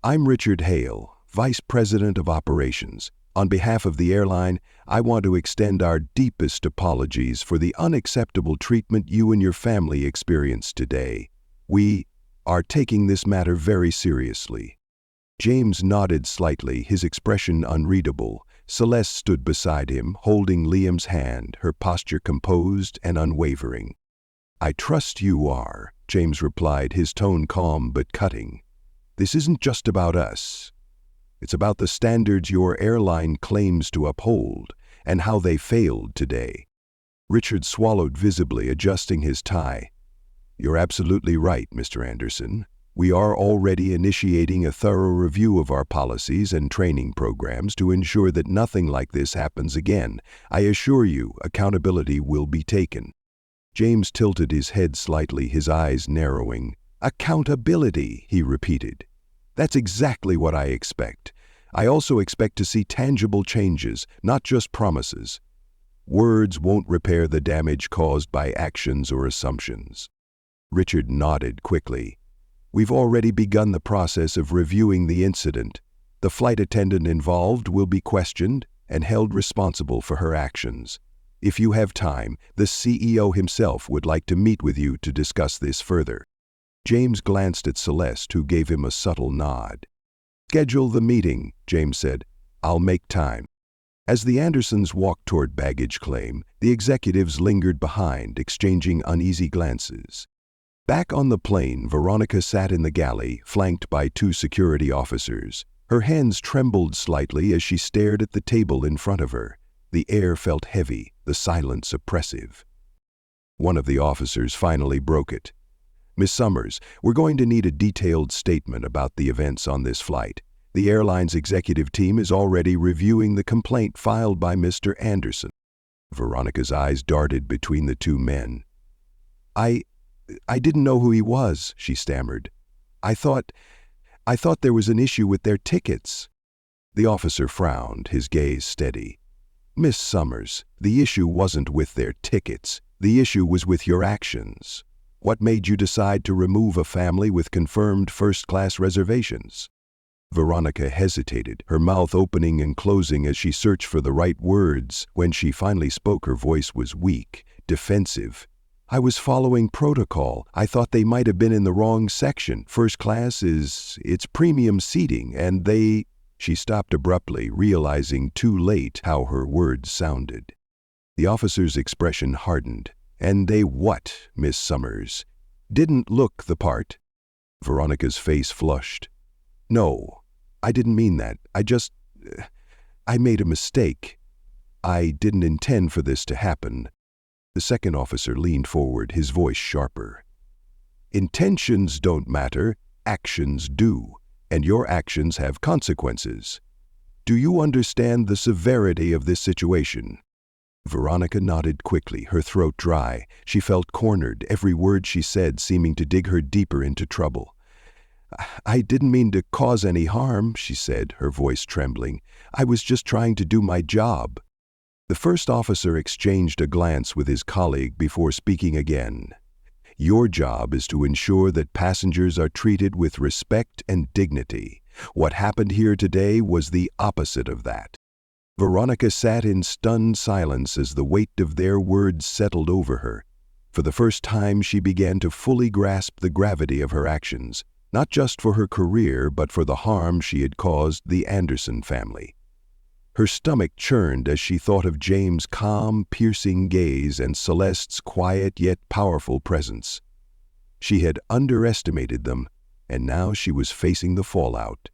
"I'm Richard Hale, Vice President of Operations. On behalf of the airline, I want to extend our deepest apologies for the unacceptable treatment you and your family experienced today. We are taking this matter very seriously." James nodded slightly, his expression unreadable. Celeste stood beside him, holding Liam's hand, her posture composed and unwavering. "I trust you are," James replied, his tone calm but cutting. "This isn't just about us. It's about the standards your airline claims to uphold and how they failed today." Richard swallowed visibly, adjusting his tie. "You're absolutely right, Mr. Anderson. We are already initiating a thorough review of our policies and training programs to ensure that nothing like this happens again. I assure you, accountability will be taken." James tilted his head slightly, his eyes narrowing. "Accountability," he repeated. "That's exactly what I expect. I also expect to see tangible changes, not just promises. Words won't repair the damage caused by actions or assumptions." Richard nodded quickly. "We've already begun the process of reviewing the incident. The flight attendant involved will be questioned and held responsible for her actions. If you have time, the CEO himself would like to meet with you to discuss this further." James glanced at Celeste, who gave him a subtle nod. "Schedule the meeting," James said. "I'll make time." As the Andersons walked toward baggage claim, the executives lingered behind, exchanging uneasy glances. Back on the plane, Veronica sat in the galley, flanked by 2 security officers. Her hands trembled slightly as she stared at the table in front of her. The air felt heavy, the silence oppressive. One of the officers finally broke it. "Miss Summers, we're going to need a detailed statement about the events on this flight. The airline's executive team is already reviewing the complaint filed by Mr. Anderson." Veronica's eyes darted between the 2 men. I didn't know who he was," she stammered. I thought there was an issue with their tickets." The officer frowned, his gaze steady. "Miss Summers, the issue wasn't with their tickets. The issue was with your actions. What made you decide to remove a family with confirmed first-class reservations?" Veronica hesitated, her mouth opening and closing as she searched for the right words. When she finally spoke, her voice was weak, defensive. "I was following protocol. I thought they might have been in the wrong section. First class it's premium seating, and they—" She stopped abruptly, realizing too late how her words sounded. The officer's expression hardened. "And they what, Miss Summers? Didn't look the part?" Veronica's face flushed. "No, I didn't mean that. I made a mistake. I didn't intend for this to happen." The second officer leaned forward, his voice sharper. "Intentions don't matter, actions do, and your actions have consequences. Do you understand the severity of this situation?" Veronica nodded quickly, her throat dry. She felt cornered, every word she said seeming to dig her deeper into trouble. "I didn't mean to cause any harm," she said, her voice trembling. "I was just trying to do my job." The first officer exchanged a glance with his colleague before speaking again. "Your job is to ensure that passengers are treated with respect and dignity. What happened here today was the opposite of that." Veronica sat in stunned silence as the weight of their words settled over her. For the first time, she began to fully grasp the gravity of her actions, not just for her career, but for the harm she had caused the Anderson family. Her stomach churned as she thought of James' calm, piercing gaze and Celeste's quiet yet powerful presence. She had underestimated them, and now she was facing the fallout.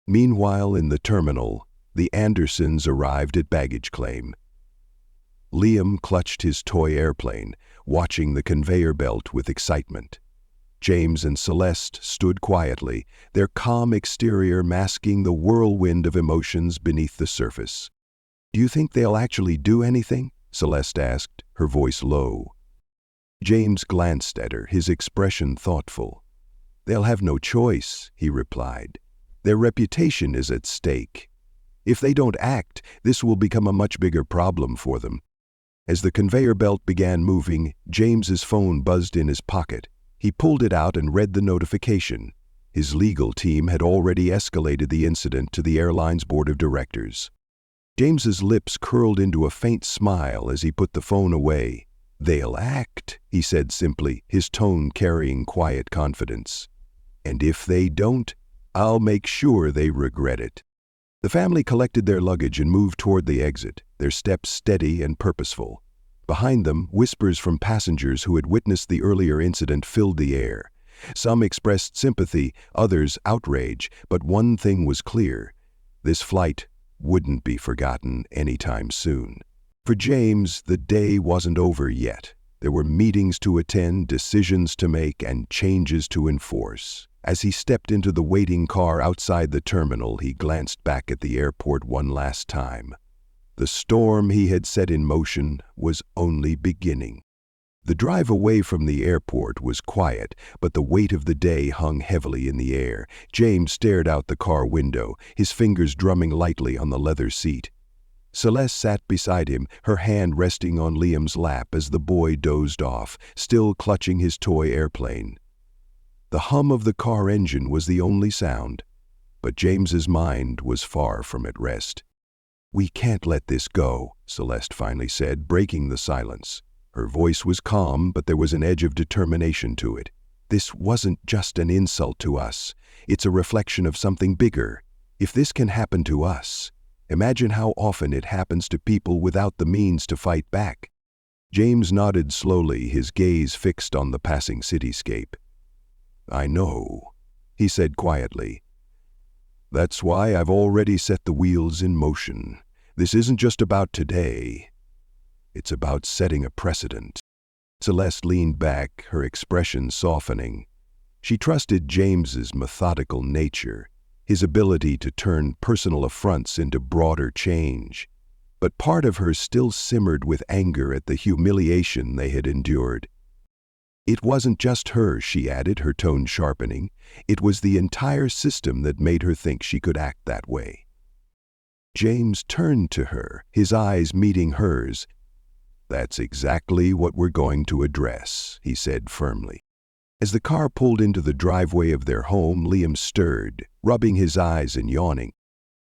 Meanwhile, in the terminal, the Andersons arrived at baggage claim. Liam clutched his toy airplane, watching the conveyor belt with excitement. James and Celeste stood quietly, their calm exterior masking the whirlwind of emotions beneath the surface. "Do you think they'll actually do anything?" Celeste asked, her voice low. James glanced at her, his expression thoughtful. "They'll have no choice," he replied. "Their reputation is at stake. If they don't act, this will become a much bigger problem for them." As the conveyor belt began moving, James's phone buzzed in his pocket. He pulled it out and read the notification. His legal team had already escalated the incident to the airline's board of directors. James's lips curled into a faint smile as he put the phone away. "They'll act," he said simply, his tone carrying quiet confidence. "And if they don't, I'll make sure they regret it." The family collected their luggage and moved toward the exit, their steps steady and purposeful. Behind them, whispers from passengers who had witnessed the earlier incident filled the air. Some expressed sympathy, others outrage, but one thing was clear: this flight wouldn't be forgotten anytime soon. For James, the day wasn't over yet. There were meetings to attend, decisions to make, and changes to enforce. As he stepped into the waiting car outside the terminal, he glanced back at the airport one last time. The storm he had set in motion was only beginning. The drive away from the airport was quiet, but the weight of the day hung heavily in the air. James stared out the car window, his fingers drumming lightly on the leather seat. Celeste sat beside him, her hand resting on Liam's lap as the boy dozed off, still clutching his toy airplane. The hum of the car engine was the only sound, but James's mind was far from at rest. "We can't let this go," Celeste finally said, breaking the silence. Her voice was calm, but there was an edge of determination to it. "This wasn't just an insult to us. It's a reflection of something bigger. If this can happen to us, imagine how often it happens to people without the means to fight back." James nodded slowly, his gaze fixed on the passing cityscape. "I know," he said quietly. "That's why I've already set the wheels in motion. This isn't just about today. It's about setting a precedent." Celeste leaned back, her expression softening. She trusted James's methodical nature, his ability to turn personal affronts into broader change. But part of her still simmered with anger at the humiliation they had endured. It wasn't just her, she added, her tone sharpening. It was the entire system that made her think she could act that way. James turned to her, his eyes meeting hers. "That's exactly what we're going to address," he said firmly. As the car pulled into the driveway of their home, Liam stirred, rubbing his eyes and yawning.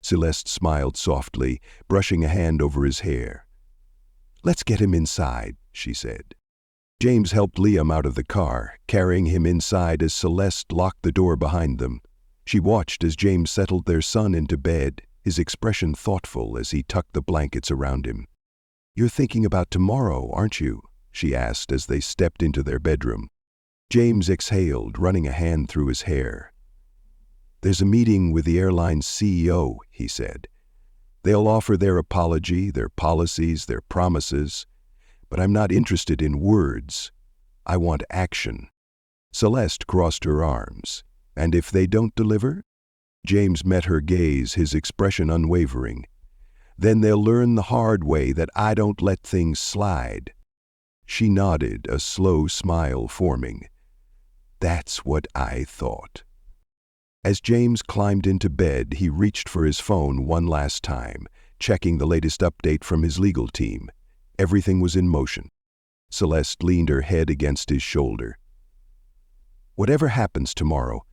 Celeste smiled softly, brushing a hand over his hair. "Let's get him inside," she said. James helped Liam out of the car, carrying him inside as Celeste locked the door behind them. She watched as James settled their son into bed, his expression thoughtful as he tucked the blankets around him. "You're thinking about tomorrow, aren't you?" she asked as they stepped into their bedroom. James exhaled, running a hand through his hair. "There's a meeting with the airline's CEO," he said. "They'll offer their apology, their policies, their promises. But I'm not interested in words. I want action." Celeste crossed her arms. "And if they don't deliver?" James met her gaze, his expression unwavering. "Then they'll learn the hard way that I don't let things slide." She nodded, a slow smile forming. "That's what I thought." As James climbed into bed, he reached for his phone one last time, checking the latest update from his legal team. Everything was in motion. Celeste leaned her head against his shoulder. "Whatever happens tomorrow,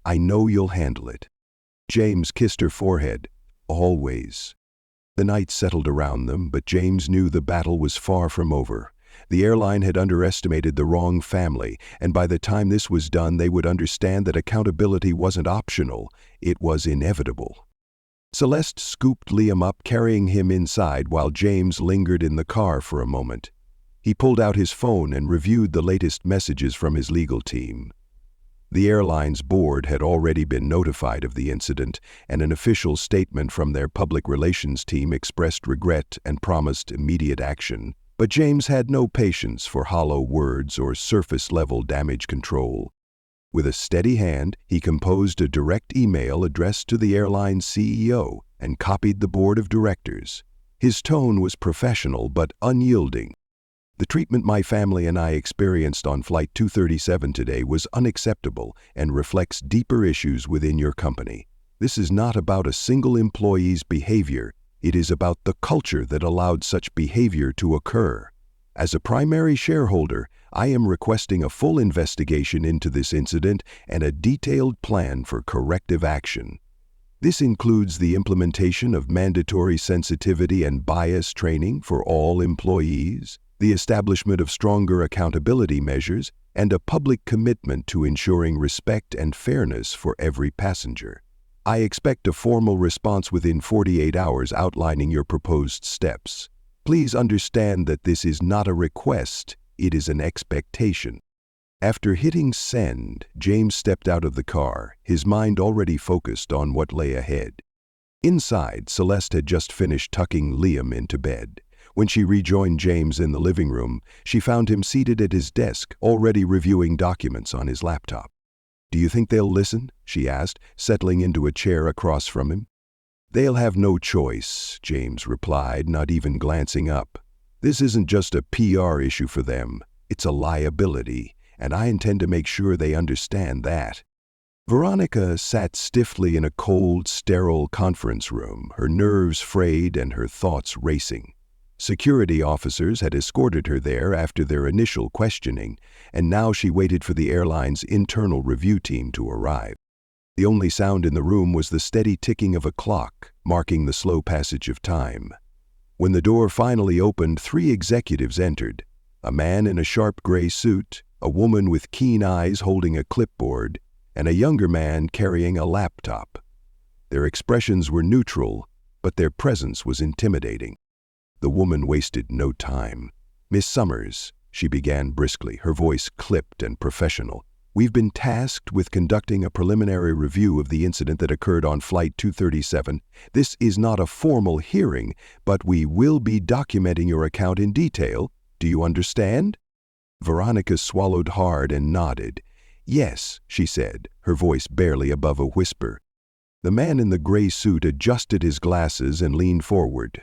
I know you'll handle it." James kissed her forehead. "Always." The night settled around them, but James knew the battle was far from over. The airline had underestimated the wrong family, and by the time this was done, they would understand that accountability wasn't optional, it was inevitable. Celeste scooped Liam up, carrying him inside while James lingered in the car for a moment. He pulled out his phone and reviewed the latest messages from his legal team. The airline's board had already been notified of the incident, and an official statement from their public relations team expressed regret and promised immediate action. But James had no patience for hollow words or surface-level damage control. With a steady hand, he composed a direct email addressed to the airline's CEO and copied the board of directors. His tone was professional but unyielding. "The treatment my family and I experienced on Flight 237 today was unacceptable and reflects deeper issues within your company. This is not about a single employee's behavior. It is about the culture that allowed such behavior to occur. As a primary shareholder, I am requesting a full investigation into this incident and a detailed plan for corrective action. This includes the implementation of mandatory sensitivity and bias training for all employees, the establishment of stronger accountability measures, and a public commitment to ensuring respect and fairness for every passenger. I expect a formal response within 48 hours outlining your proposed steps. Please understand that this is not a request, it is an expectation." After hitting send, James stepped out of the car, his mind already focused on what lay ahead. Inside, Celeste had just finished tucking Liam into bed. When she rejoined James in the living room, she found him seated at his desk, already reviewing documents on his laptop. "Do you think they'll listen?" she asked, settling into a chair across from him. "They'll have no choice," James replied, not even glancing up. "This isn't just a PR issue for them. It's a liability, and I intend to make sure they understand that." Veronica sat stiffly in a cold, sterile conference room, her nerves frayed and her thoughts racing. Security officers had escorted her there after their initial questioning, and now she waited for the airline's internal review team to arrive. The only sound in the room was the steady ticking of a clock, marking the slow passage of time. When the door finally opened, 3 executives entered: a man in a sharp gray suit, a woman with keen eyes holding a clipboard, and a younger man carrying a laptop. Their expressions were neutral, but their presence was intimidating. The woman wasted no time. "Miss Summers," she began briskly, her voice clipped and professional, "we've been tasked with conducting a preliminary review of the incident that occurred on Flight 237. This is not a formal hearing, but we will be documenting your account in detail. Do you understand?" Veronica swallowed hard and nodded. "Yes," she said, her voice barely above a whisper. The man in the gray suit adjusted his glasses and leaned forward.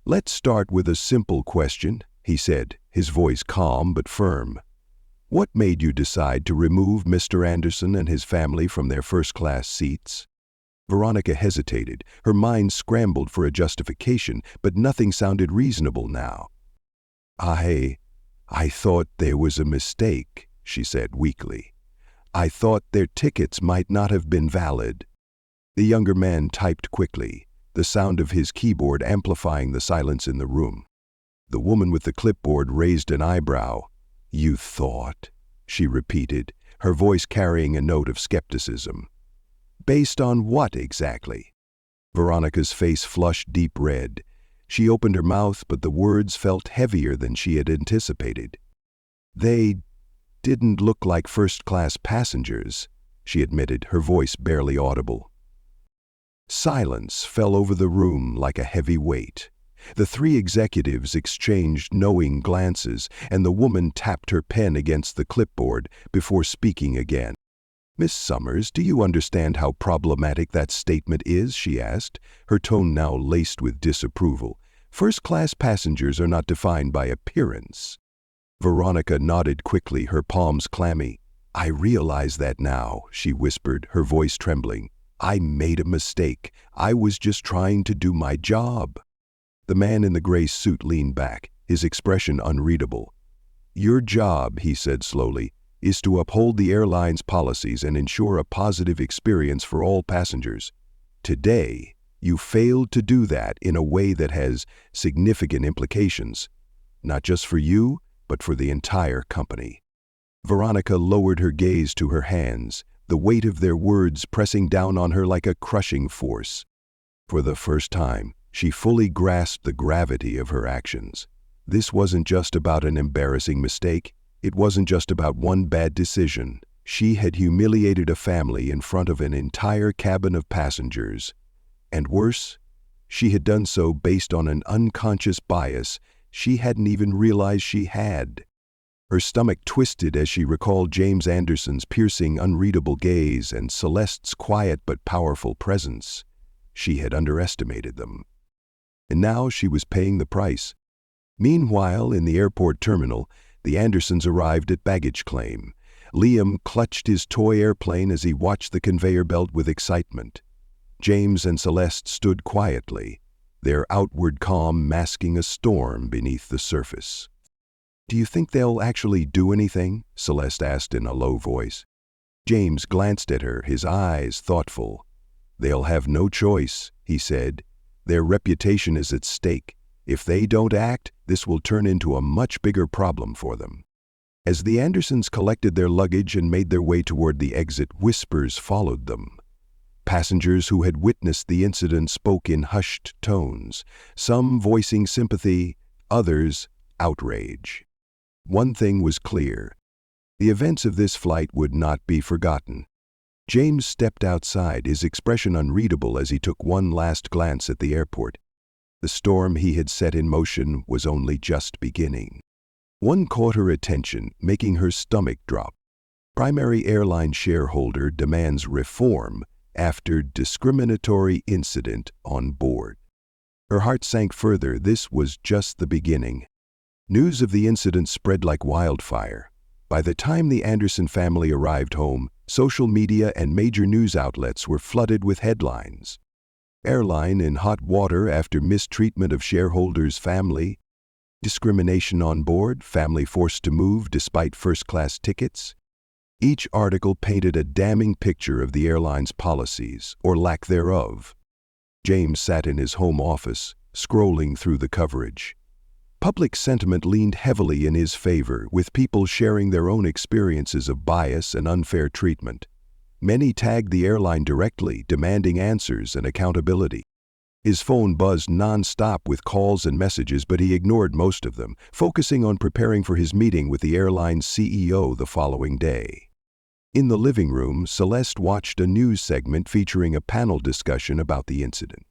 "Let's start with a simple question," he said, his voice calm but firm. "What made you decide to remove Mr. Anderson and his family from their first-class seats?" Veronica hesitated. Her mind scrambled for a justification, but nothing sounded reasonable now. I thought there was a mistake," she said weakly. "I thought their tickets might not have been valid." The younger man typed quickly, the sound of his keyboard amplifying the silence in the room. The woman with the clipboard raised an eyebrow. "You thought?" she repeated, her voice carrying a note of skepticism. "Based on what exactly?" Veronica's face flushed deep red. She opened her mouth, but the words felt heavier than she had anticipated. "They didn't look like first-class passengers," she admitted, her voice barely audible. Silence fell over the room like a heavy weight. The 3 executives exchanged knowing glances, and the woman tapped her pen against the clipboard before speaking again. "Miss Summers, do you understand how problematic that statement is?" she asked, her tone now laced with disapproval. "First-class passengers are not defined by appearance." Veronica nodded quickly, her palms clammy. "I realize that now," she whispered, her voice trembling. "I made a mistake. I was just trying to do my job." The man in the gray suit leaned back, his expression unreadable. "Your job," he said slowly, "is to uphold the airline's policies and ensure a positive experience for all passengers. Today, you failed to do that in a way that has significant implications, not just for you, but for the entire company." Veronica lowered her gaze to her hands, the weight of their words pressing down on her like a crushing force. For the first time, she fully grasped the gravity of her actions. This wasn't just about an embarrassing mistake. It wasn't just about one bad decision. She had humiliated a family in front of an entire cabin of passengers. And worse, she had done so based on an unconscious bias she hadn't even realized she had. Her stomach twisted as she recalled James Anderson's piercing, unreadable gaze and Celeste's quiet but powerful presence. She had underestimated them. And now she was paying the price. Meanwhile, in the airport terminal, the Andersons arrived at baggage claim. Liam clutched his toy airplane as he watched the conveyor belt with excitement. James and Celeste stood quietly, their outward calm masking a storm beneath the surface. "Do you think they'll actually do anything?" Celeste asked in a low voice. James glanced at her, his eyes thoughtful. "They'll have no choice," he said. "Their reputation is at stake. If they don't act, this will turn into a much bigger problem for them." As the Andersons collected their luggage and made their way toward the exit, whispers followed them. Passengers who had witnessed the incident spoke in hushed tones, some voicing sympathy, others outrage. One thing was clear: the events of this flight would not be forgotten. James stepped outside, his expression unreadable as he took one last glance at the airport. The storm he had set in motion was only just beginning. One caught her attention, making her stomach drop. Primary airline shareholder demands reform after discriminatory incident on board. Her heart sank further. This was just the beginning. News of the incident spread like wildfire. By the time the Anderson family arrived home, social media and major news outlets were flooded with headlines. Airline in hot water after mistreatment of shareholders' family. Discrimination on board, family forced to move despite first-class tickets. Each article painted a damning picture of the airline's policies, or lack thereof. James sat in his home office, scrolling through the coverage. Public sentiment leaned heavily in his favor, with people sharing their own experiences of bias and unfair treatment. Many tagged the airline directly, demanding answers and accountability. His phone buzzed non-stop with calls and messages, but he ignored most of them, focusing on preparing for his meeting with the airline's CEO the following day. In the living room, Celeste watched a news segment featuring a panel discussion about the incident.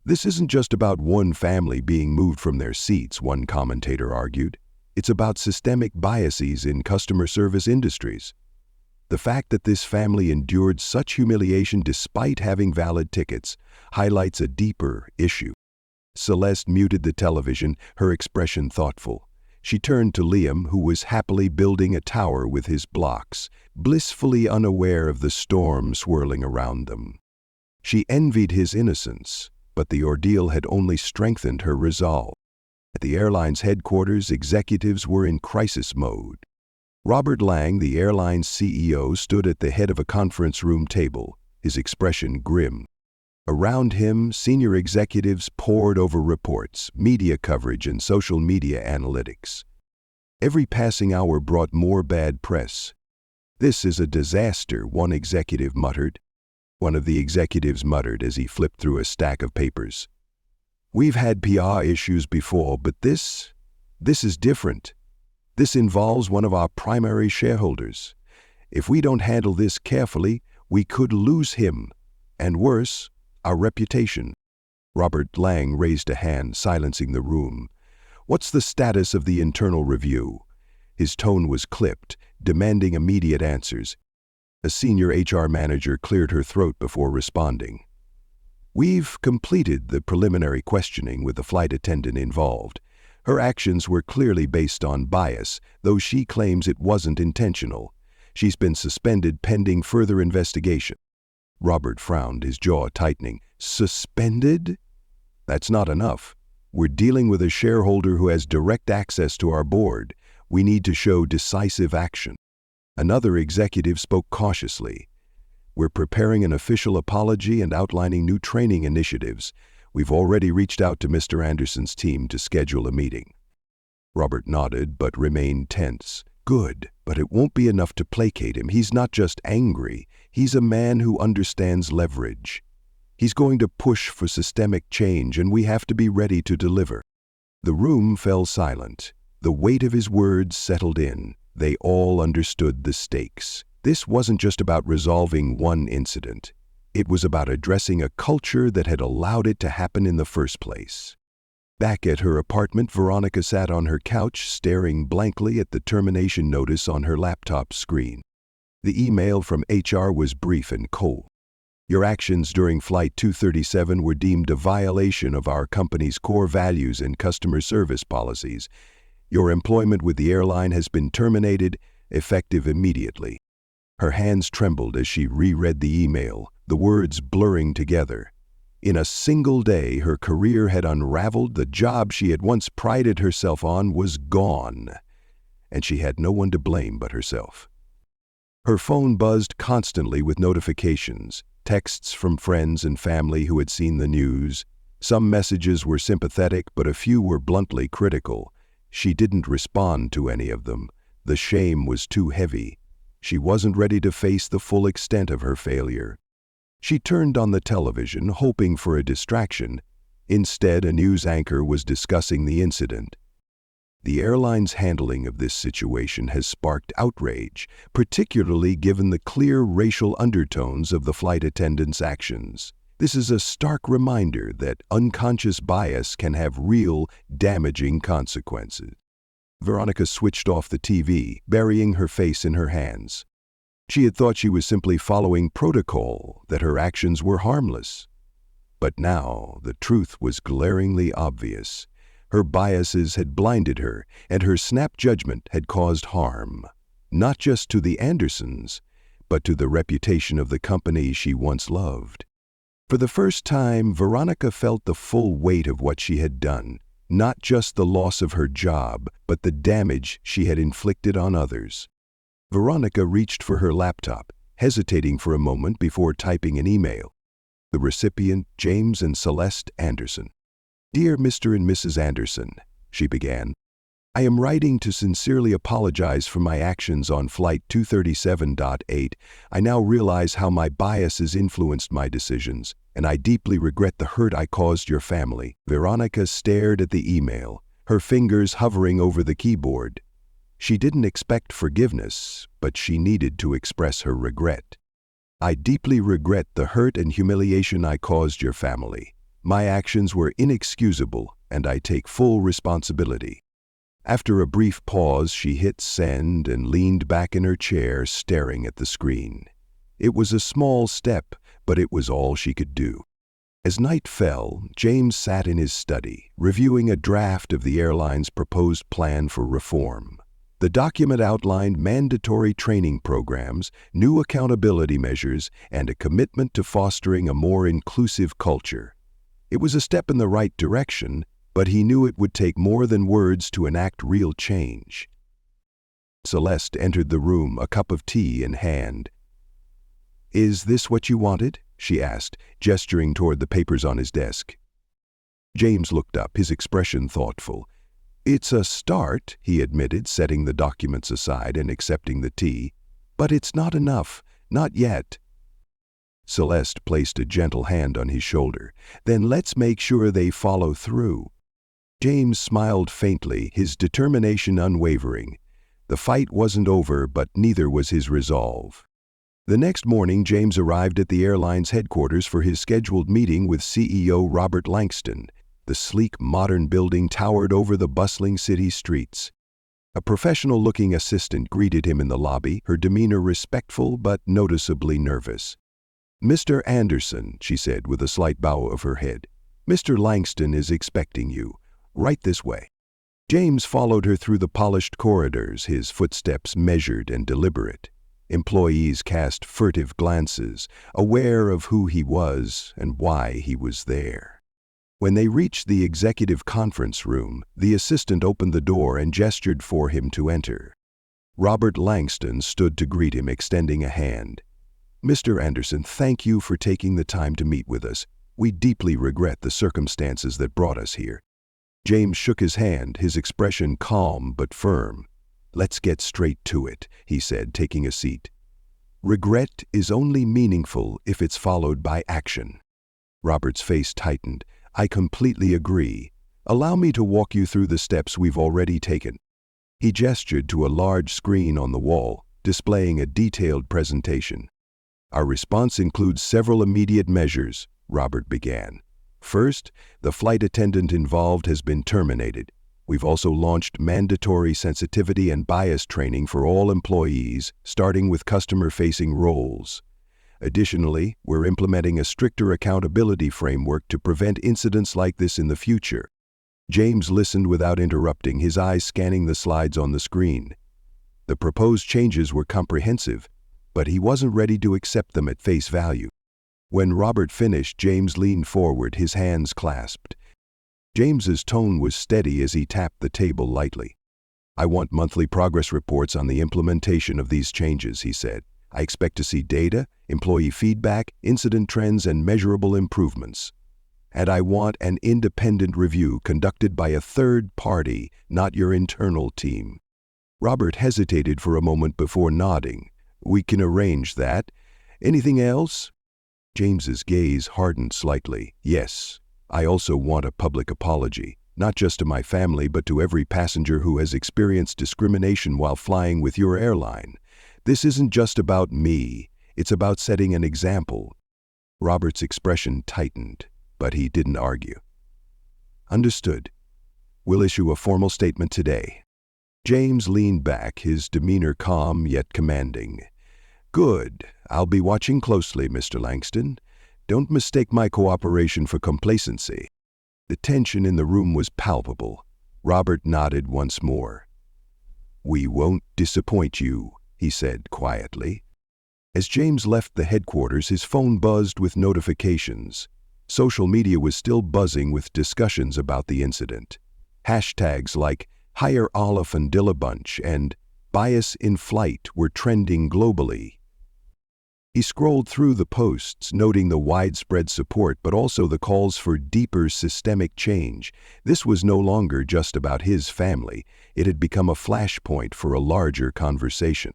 "This isn't just about one family being moved from their seats," one commentator argued. "It's about systemic biases in customer service industries. The fact that this family endured such humiliation despite having valid tickets highlights a deeper issue." Celeste muted the television, her expression thoughtful. She turned to Liam, who was happily building a tower with his blocks, blissfully unaware of the storm swirling around them. She envied his innocence, but the ordeal had only strengthened her resolve. At the airline's headquarters, executives were in crisis mode. Robert Lang, the airline's CEO, stood at the head of a conference room table, his expression grim. Around him, senior executives pored over reports, media coverage, and social media analytics. Every passing hour brought more bad press. "This is a disaster," one executive muttered. One of the executives muttered as he flipped through a stack of papers. "We've had PR issues before, but this is different. This involves one of our primary shareholders. If we don't handle this carefully, we could lose him. And worse, our reputation." Robert Lang raised a hand, silencing the room. "What's the status of the internal review?" His tone was clipped, demanding immediate answers. A senior HR manager cleared her throat before responding. "We've completed the preliminary questioning with the flight attendant involved. Her actions were clearly based on bias, though she claims it wasn't intentional. She's been suspended pending further investigation." Robert frowned, his jaw tightening. "Suspended? That's not enough. We're dealing with a shareholder who has direct access to our board. We need to show decisive action." Another executive spoke cautiously. "We're preparing an official apology and outlining new training initiatives. We've already reached out to Mr. Anderson's team to schedule a meeting." Robert nodded but remained tense. "Good, but it won't be enough to placate him. He's not just angry. He's a man who understands leverage. He's going to push for systemic change, and we have to be ready to deliver." The room fell silent. The weight of his words settled in. They all understood the stakes. This wasn't just about resolving one incident. It was about addressing a culture that had allowed it to happen in the first place. Back at her apartment, Veronica sat on her couch, staring blankly at the termination notice on her laptop screen. The email from HR was brief and cold. "Your actions during Flight 237 were deemed a violation of our company's core values and customer service policies. Your employment with the airline has been terminated, effective immediately." Her hands trembled as she reread the email, the words blurring together. In a single day, her career had unraveled, the job she had once prided herself on was gone, and she had no one to blame but herself. Her phone buzzed constantly with notifications, texts from friends and family who had seen the news. Some messages were sympathetic, but a few were bluntly critical. She didn't respond to any of them. The shame was too heavy. She wasn't ready to face the full extent of her failure. She turned on the television, hoping for a distraction. Instead, a news anchor was discussing the incident. The airline's handling of this situation has sparked outrage, particularly given the clear racial undertones of the flight attendants' actions. This is a stark reminder that unconscious bias can have real, damaging consequences. Veronica switched off the TV, burying her face in her hands. She had thought she was simply following protocol, that her actions were harmless. But now the truth was glaringly obvious. Her biases had blinded her, and her snap judgment had caused harm, not just to the Andersons, but to the reputation of the company she once loved. For the first time, Veronica felt the full weight of what she had done, not just the loss of her job, but the damage she had inflicted on others. Veronica reached for her laptop, hesitating for a moment before typing an email. The recipient, James and Celeste Anderson. "Dear Mr. and Mrs. Anderson," she began, "I am writing to sincerely apologize for my actions on Flight 237.8. I now realize how my biases influenced my decisions, and I deeply regret the hurt I caused your family." Veronica stared at the email, her fingers hovering over the keyboard. She didn't expect forgiveness, but she needed to express her regret. "I deeply regret the hurt and humiliation I caused your family. My actions were inexcusable, and I take full responsibility." After a brief pause, she hit send and leaned back in her chair, staring at the screen. It was a small step, but it was all she could do. As night fell, James sat in his study, reviewing a draft of the airline's proposed plan for reform. The document outlined mandatory training programs, new accountability measures, and a commitment to fostering a more inclusive culture. It was a step in the right direction, but he knew it would take more than words to enact real change. Celeste entered the room, a cup of tea in hand. "Is this what you wanted?" she asked, gesturing toward the papers on his desk. James looked up, his expression thoughtful. "It's a start," he admitted, setting the documents aside and accepting the tea. "But it's not enough. Not yet." Celeste placed a gentle hand on his shoulder. "Then let's make sure they follow through." James smiled faintly, his determination unwavering. The fight wasn't over, but neither was his resolve. The next morning, James arrived at the airline's headquarters for his scheduled meeting with CEO Robert Langston. The sleek, modern building towered over the bustling city streets. A professional-looking assistant greeted him in the lobby, her demeanor respectful but noticeably nervous. "Mr. Anderson," she said with a slight bow of her head, "Mr. Langston is expecting you. Right this way." James followed her through the polished corridors, his footsteps measured and deliberate. Employees cast furtive glances, aware of who he was and why he was there. When they reached the executive conference room, the assistant opened the door and gestured for him to enter. Robert Langston stood to greet him, extending a hand. "Mr. Anderson, thank you for taking the time to meet with us. We deeply regret the circumstances that brought us here." James shook his hand, his expression calm but firm. "Let's get straight to it," he said, taking a seat. "Regret is only meaningful if it's followed by action." Robert's face tightened. "I completely agree. Allow me to walk you through the steps we've already taken." He gestured to a large screen on the wall, displaying a detailed presentation. "Our response includes several immediate measures," Robert began. "First, the flight attendant involved has been terminated. We've also launched mandatory sensitivity and bias training for all employees, starting with customer-facing roles. Additionally, we're implementing a stricter accountability framework to prevent incidents like this in the future." James listened without interrupting, his eyes scanning the slides on the screen. The proposed changes were comprehensive, but he wasn't ready to accept them at face value. When Robert finished, James leaned forward, his hands clasped. James's tone was steady as he tapped the table lightly. "I want monthly progress reports on the implementation of these changes," he said. "I expect to see data, employee feedback, incident trends, and measurable improvements. And I want an independent review conducted by a third party, not your internal team." Robert hesitated for a moment before nodding. "We can arrange that. Anything else?" James's gaze hardened slightly. "Yes, I also want a public apology, not just to my family, but to every passenger who has experienced discrimination while flying with your airline. This isn't just about me, it's about setting an example." Robert's expression tightened, but he didn't argue. "Understood. We'll issue a formal statement today." James leaned back, his demeanor calm yet commanding. "Good. I'll be watching closely, Mr. Langston. Don't mistake my cooperation for complacency." The tension in the room was palpable. Robert nodded once more. "We won't disappoint you," he said quietly. As James left the headquarters, his phone buzzed with notifications. Social media was still buzzing with discussions about the incident. Hashtags like "Hire Olaf and Dillabunch" and "Bias in Flight" were trending globally. He scrolled through the posts, noting the widespread support but also the calls for deeper systemic change. This was no longer just about his family. It had become a flashpoint for a larger conversation.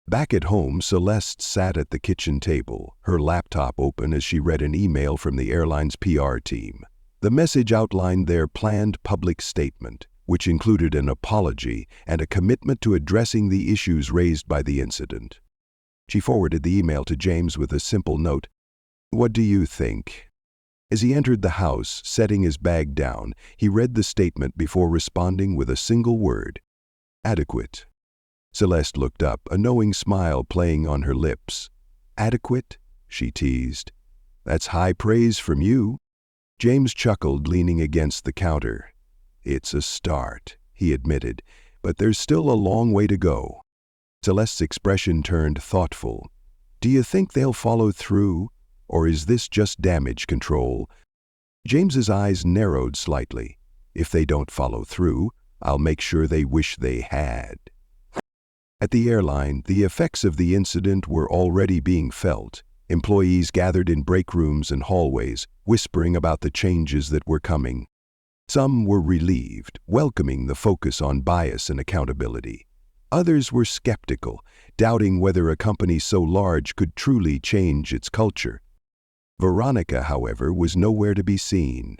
Back at home, Celeste sat at the kitchen table, her laptop open as she read an email from the airline's PR team. The message outlined their planned public statement, which included an apology and a commitment to addressing the issues raised by the incident. She forwarded the email to James with a simple note, "What do you think?" As he entered the house, setting his bag down, he read the statement before responding with a single word: "Adequate." Celeste looked up, a knowing smile playing on her lips. "Adequate?" she teased. "That's high praise from you." James chuckled, leaning against the counter. "It's a start," he admitted, "but there's still a long way to go." Celeste's expression turned thoughtful. "Do you think they'll follow through, or is this just damage control?" James's eyes narrowed slightly. "If they don't follow through, I'll make sure they wish they had." At the airline, the effects of the incident were already being felt. Employees gathered in break rooms and hallways, whispering about the changes that were coming. Some were relieved, welcoming the focus on bias and accountability. Others were skeptical, doubting whether a company so large could truly change its culture. Veronica, however, was nowhere to be seen.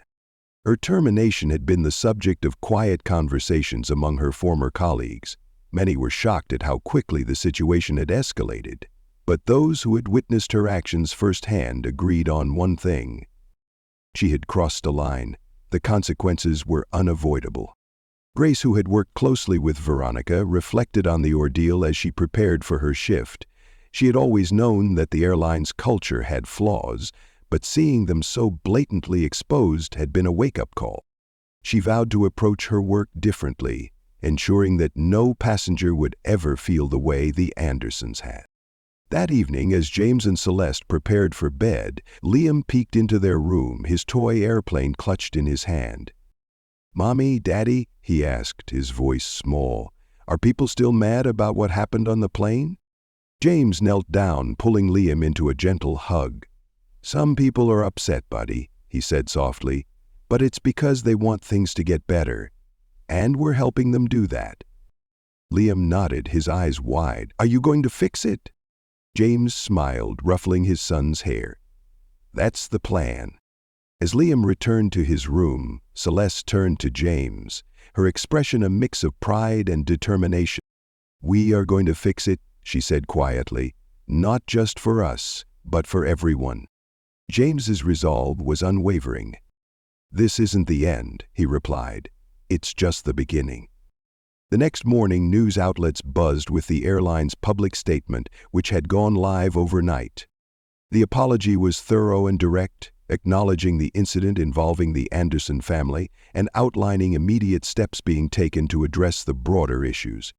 Her termination had been the subject of quiet conversations among her former colleagues. Many were shocked at how quickly the situation had escalated, but those who had witnessed her actions firsthand agreed on one thing: she had crossed a line. The consequences were unavoidable. Grace, who had worked closely with Veronica, reflected on the ordeal as she prepared for her shift. She had always known that the airline's culture had flaws, but seeing them so blatantly exposed had been a wake-up call. She vowed to approach her work differently, ensuring that no passenger would ever feel the way the Andersons had. That evening, as James and Celeste prepared for bed, Liam peeked into their room, his toy airplane clutched in his hand. "Mommy, Daddy," he asked, his voice small, "are people still mad about what happened on the plane?" James knelt down, pulling Liam into a gentle hug. "Some people are upset, buddy," he said softly, "but it's because they want things to get better. And we're helping them do that." Liam nodded, his eyes wide. "Are you going to fix it?" James smiled, ruffling his son's hair. "That's the plan." As Liam returned to his room, Celeste turned to James, her expression a mix of pride and determination. "We are going to fix it," she said quietly, "not just for us, but for everyone." James's resolve was unwavering. "This isn't the end," he replied. "It's just the beginning." The next morning, news outlets buzzed with the airline's public statement, which had gone live overnight. The apology was thorough and direct, acknowledging the incident involving the Anderson family and outlining immediate steps being taken to address the broader issues.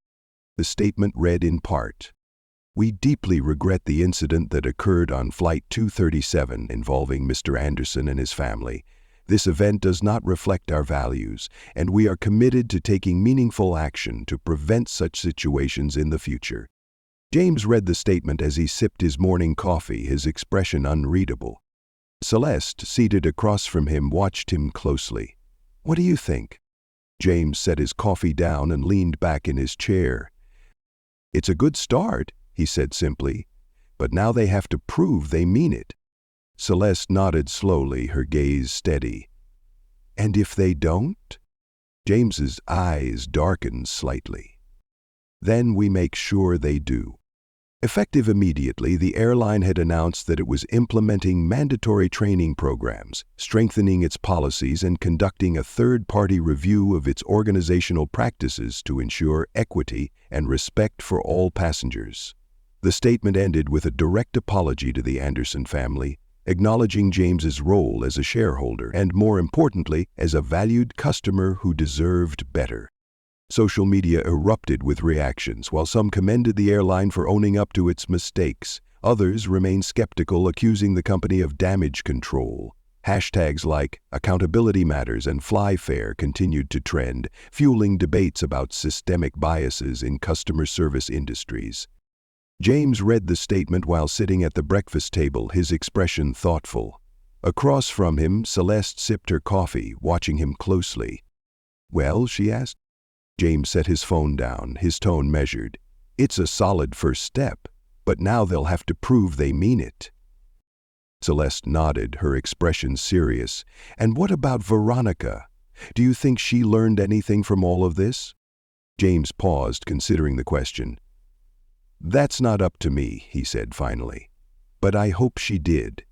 The statement read in part, "We deeply regret the incident that occurred on Flight 237 involving Mr. Anderson and his family. This event does not reflect our values, and we are committed to taking meaningful action to prevent such situations in the future." James read the statement as he sipped his morning coffee, his expression unreadable. Celeste, seated across from him, watched him closely. "What do you think?" James set his coffee down and leaned back in his chair. "It's a good start," he said simply, "but now they have to prove they mean it." Celeste nodded slowly, her gaze steady. "And if they don't?" James's eyes darkened slightly. "Then we make sure they do." Effective immediately, the airline had announced that it was implementing mandatory training programs, strengthening its policies, and conducting a third-party review of its organizational practices to ensure equity and respect for all passengers. The statement ended with a direct apology to the Anderson family, acknowledging James's role as a shareholder and, more importantly, as a valued customer who deserved better. Social media erupted with reactions. While some commended the airline for owning up to its mistakes, others remained skeptical, accusing the company of damage control. Hashtags like accountability matters and fly fair continued to trend, fueling debates about systemic biases in customer service industries. James read the statement while sitting at the breakfast table, his expression thoughtful. Across from him, Celeste sipped her coffee, watching him closely. "Well?" she asked. James set his phone down, his tone measured. "It's a solid first step, but now they'll have to prove they mean it." Celeste nodded, her expression serious. "And what about Veronica? Do you think she learned anything from all of this?" James paused, considering the question. "That's not up to me," he said finally. "But I hope she did.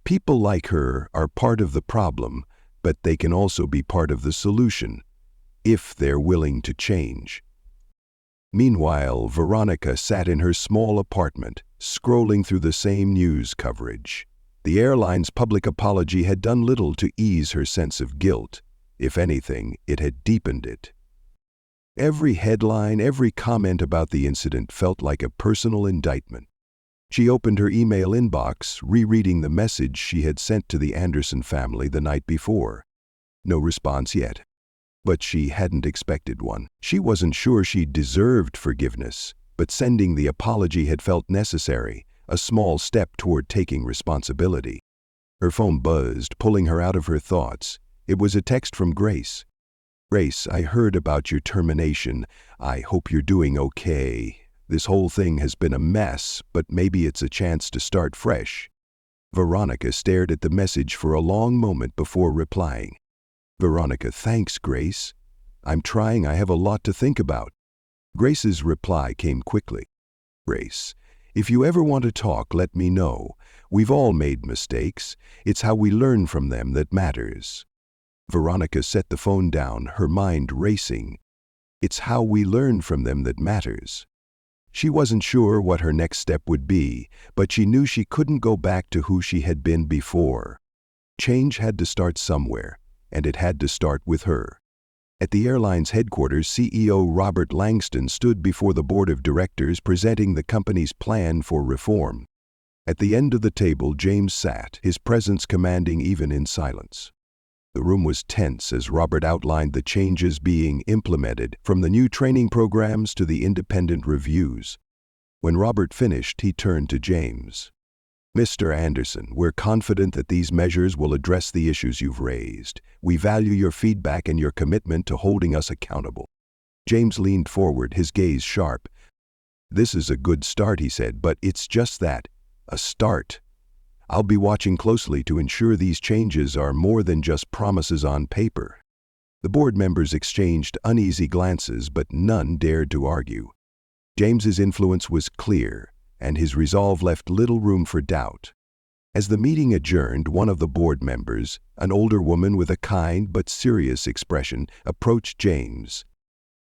People like her are part of the problem, but they can also be part of the solution, if they're willing to change." Meanwhile, Veronica sat in her small apartment, scrolling through the same news coverage. The airline's public apology had done little to ease her sense of guilt. If anything, it had deepened it. Every headline, every comment about the incident felt like a personal indictment. She opened her email inbox, rereading the message she had sent to the Anderson family the night before. No response yet. But she hadn't expected one. She wasn't sure she deserved forgiveness, but sending the apology had felt necessary, a small step toward taking responsibility. Her phone buzzed, pulling her out of her thoughts. It was a text from Grace. "Grace, I heard about your termination. I hope you're doing okay. This whole thing has been a mess, but maybe it's a chance to start fresh." Veronica stared at the message for a long moment before replying. "Veronica, thanks, Grace. I'm trying. I have a lot to think about." Grace's reply came quickly. "Grace, if you ever want to talk, let me know. We've all made mistakes. It's how we learn from them that matters." Veronica set the phone down, her mind racing. It's how we learn from them that matters. She wasn't sure what her next step would be, but she knew she couldn't go back to who she had been before. Change had to start somewhere, and it had to start with her. At the airline's headquarters, CEO Robert Langston stood before the board of directors presenting the company's plan for reform. At the end of the table, James sat, his presence commanding even in silence. The room was tense as Robert outlined the changes being implemented, from the new training programs to the independent reviews. When Robert finished, he turned to James. "Mr. Anderson, we're confident that these measures will address the issues you've raised. We value your feedback and your commitment to holding us accountable." James leaned forward, his gaze sharp. "This is a good start," he said, "but it's just that, a start. I'll be watching closely to ensure these changes are more than just promises on paper." The board members exchanged uneasy glances, but none dared to argue. James's influence was clear, and his resolve left little room for doubt. As the meeting adjourned, one of the board members, an older woman with a kind but serious expression, approached James.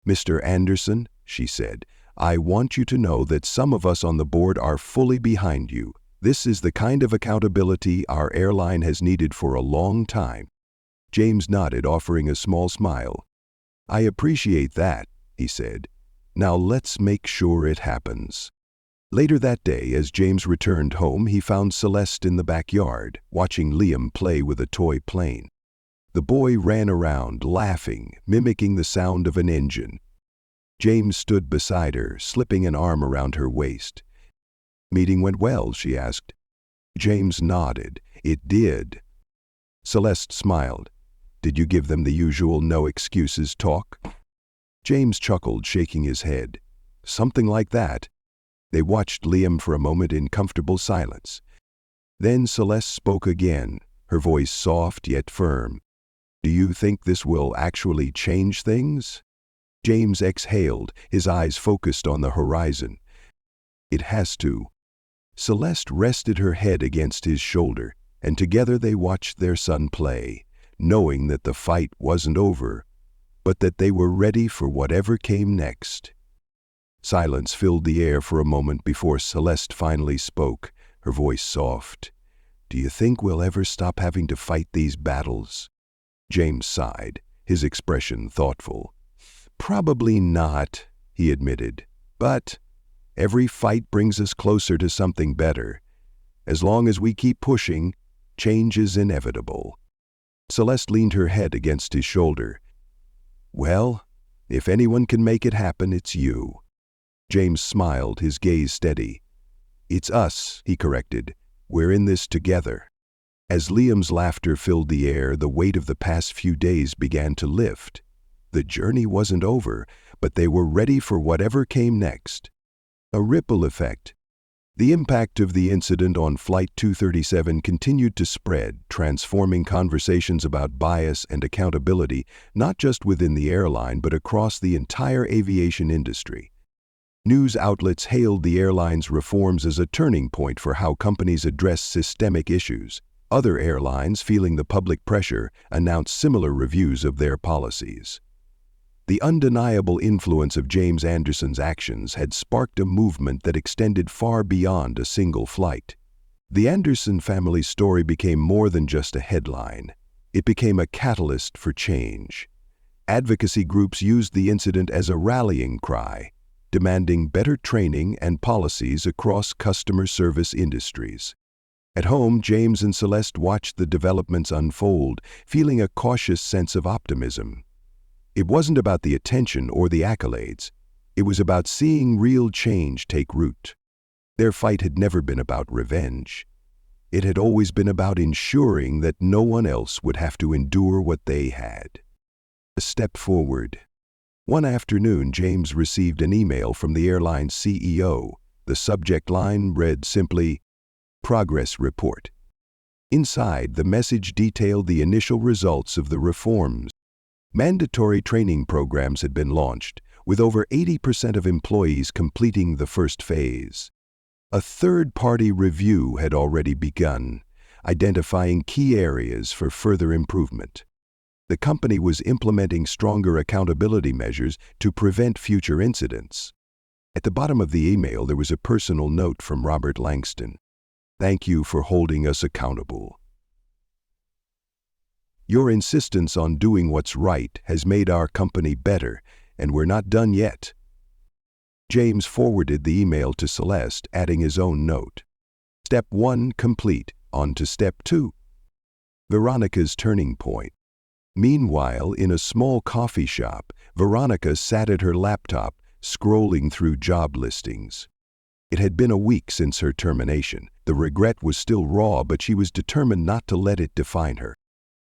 "Mr. Anderson," she said, "I want you to know that some of us on the board are fully behind you. This is the kind of accountability our airline has needed for a long time." James nodded, offering a small smile. "I appreciate that," he said. "Now let's make sure it happens." Later that day, as James returned home, he found Celeste in the backyard, watching Liam play with a toy plane. The boy ran around, laughing, mimicking the sound of an engine. James stood beside her, slipping an arm around her waist. "Meeting went well?" she asked. James nodded. "It did." Celeste smiled. "Did you give them the usual no excuses talk?" James chuckled, shaking his head. "Something like that." They watched Liam for a moment in comfortable silence. Then Celeste spoke again, her voice soft yet firm. "Do you think this will actually change things?" James exhaled, his eyes focused on the horizon. "It has to." Celeste rested her head against his shoulder, and together they watched their son play, knowing that the fight wasn't over, but that they were ready for whatever came next. Silence filled the air for a moment before Celeste finally spoke, her voice soft. Do you think we'll ever stop having to fight these battles? James sighed, his expression thoughtful. Probably not, he admitted. But every fight brings us closer to something better. As long as we keep pushing, change is inevitable. Celeste leaned her head against his shoulder. Well, if anyone can make it happen, it's you. James smiled, his gaze steady. It's us, he corrected. We're in this together. As Liam's laughter filled the air, the weight of the past few days began to lift. The journey wasn't over, but they were ready for whatever came next. A ripple effect. The impact of the incident on Flight 237 continued to spread, transforming conversations about bias and accountability not just within the airline but across the entire aviation industry. News outlets hailed the airline's reforms as a turning point for how companies address systemic issues. Other airlines, feeling the public pressure, announced similar reviews of their policies. The undeniable influence of James Anderson's actions had sparked a movement that extended far beyond a single flight. The Anderson family's story became more than just a headline. It became a catalyst for change. Advocacy groups used the incident as a rallying cry, demanding better training and policies across customer service industries. At home, James and Celeste watched the developments unfold, feeling a cautious sense of optimism. It wasn't about the attention or the accolades. It was about seeing real change take root. Their fight had never been about revenge. It had always been about ensuring that no one else would have to endure what they had. A step forward. One afternoon, James received an email from the airline's CEO. The subject line read simply, "Progress Report." Inside, the message detailed the initial results of the reforms. Mandatory training programs had been launched, with over 80% of employees completing the first phase. A third-party review had already begun, identifying key areas for further improvement. The company was implementing stronger accountability measures to prevent future incidents. At the bottom of the email, there was a personal note from Robert Langston. "Thank you for holding us accountable. Your insistence on doing what's right has made our company better, and we're not done yet." James forwarded the email to Celeste, adding his own note. Step 1 complete. On to Step 2. Veronica's turning point. Meanwhile, in a small coffee shop, Veronica sat at her laptop, scrolling through job listings. It had been a week since her termination. The regret was still raw, but she was determined not to let it define her.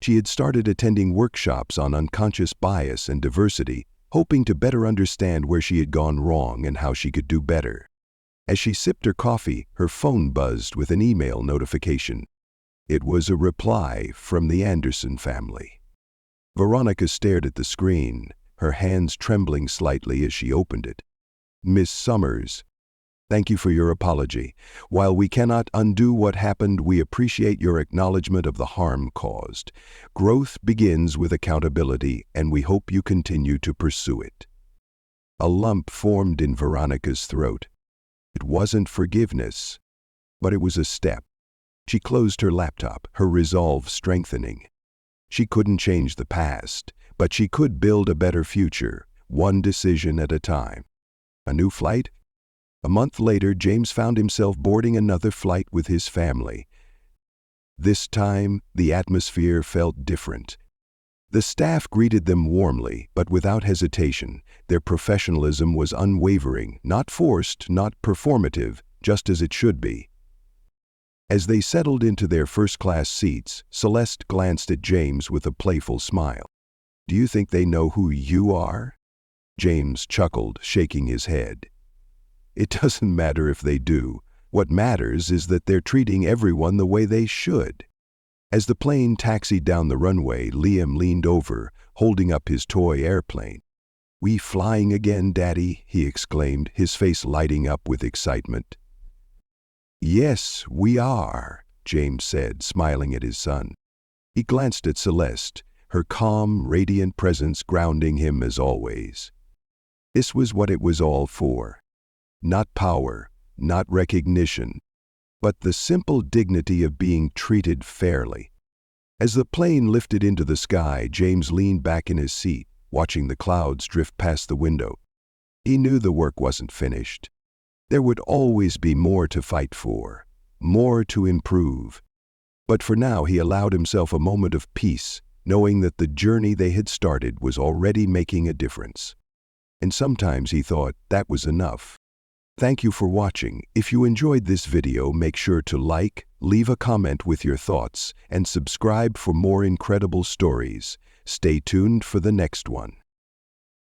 She had started attending workshops on unconscious bias and diversity, hoping to better understand where she had gone wrong and how she could do better. As she sipped her coffee, her phone buzzed with an email notification. It was a reply from the Anderson family. Veronica stared at the screen, her hands trembling slightly as she opened it. "Miss Summers, thank you for your apology. While we cannot undo what happened, we appreciate your acknowledgement of the harm caused. Growth begins with accountability, and we hope you continue to pursue it." A lump formed in Veronica's throat. It wasn't forgiveness, but it was a step. She closed her laptop, her resolve strengthening. She couldn't change the past, but she could build a better future, one decision at a time. A new flight? A month later, James found himself boarding another flight with his family. This time, the atmosphere felt different. The staff greeted them warmly, but without hesitation. Their professionalism was unwavering, not forced, not performative, just as it should be. As they settled into their first-class seats, Celeste glanced at James with a playful smile. "Do you think they know who you are?" James chuckled, shaking his head. "It doesn't matter if they do. What matters is that they're treating everyone the way they should." As the plane taxied down the runway, Liam leaned over, holding up his toy airplane. "We flying again, Daddy?" he exclaimed, his face lighting up with excitement. "Yes, we are," James said, smiling at his son. He glanced at Celeste, her calm, radiant presence grounding him as always. This was what it was all for. Not power, not recognition, but the simple dignity of being treated fairly. As the plane lifted into the sky, James leaned back in his seat, watching the clouds drift past the window. He knew the work wasn't finished. There would always be more to fight for, more to improve. But for now, he allowed himself a moment of peace, knowing that the journey they had started was already making a difference. And sometimes he thought that was enough. Thank you for watching. If you enjoyed this video, make sure to like, leave a comment with your thoughts, and subscribe for more incredible stories. Stay tuned for the next one.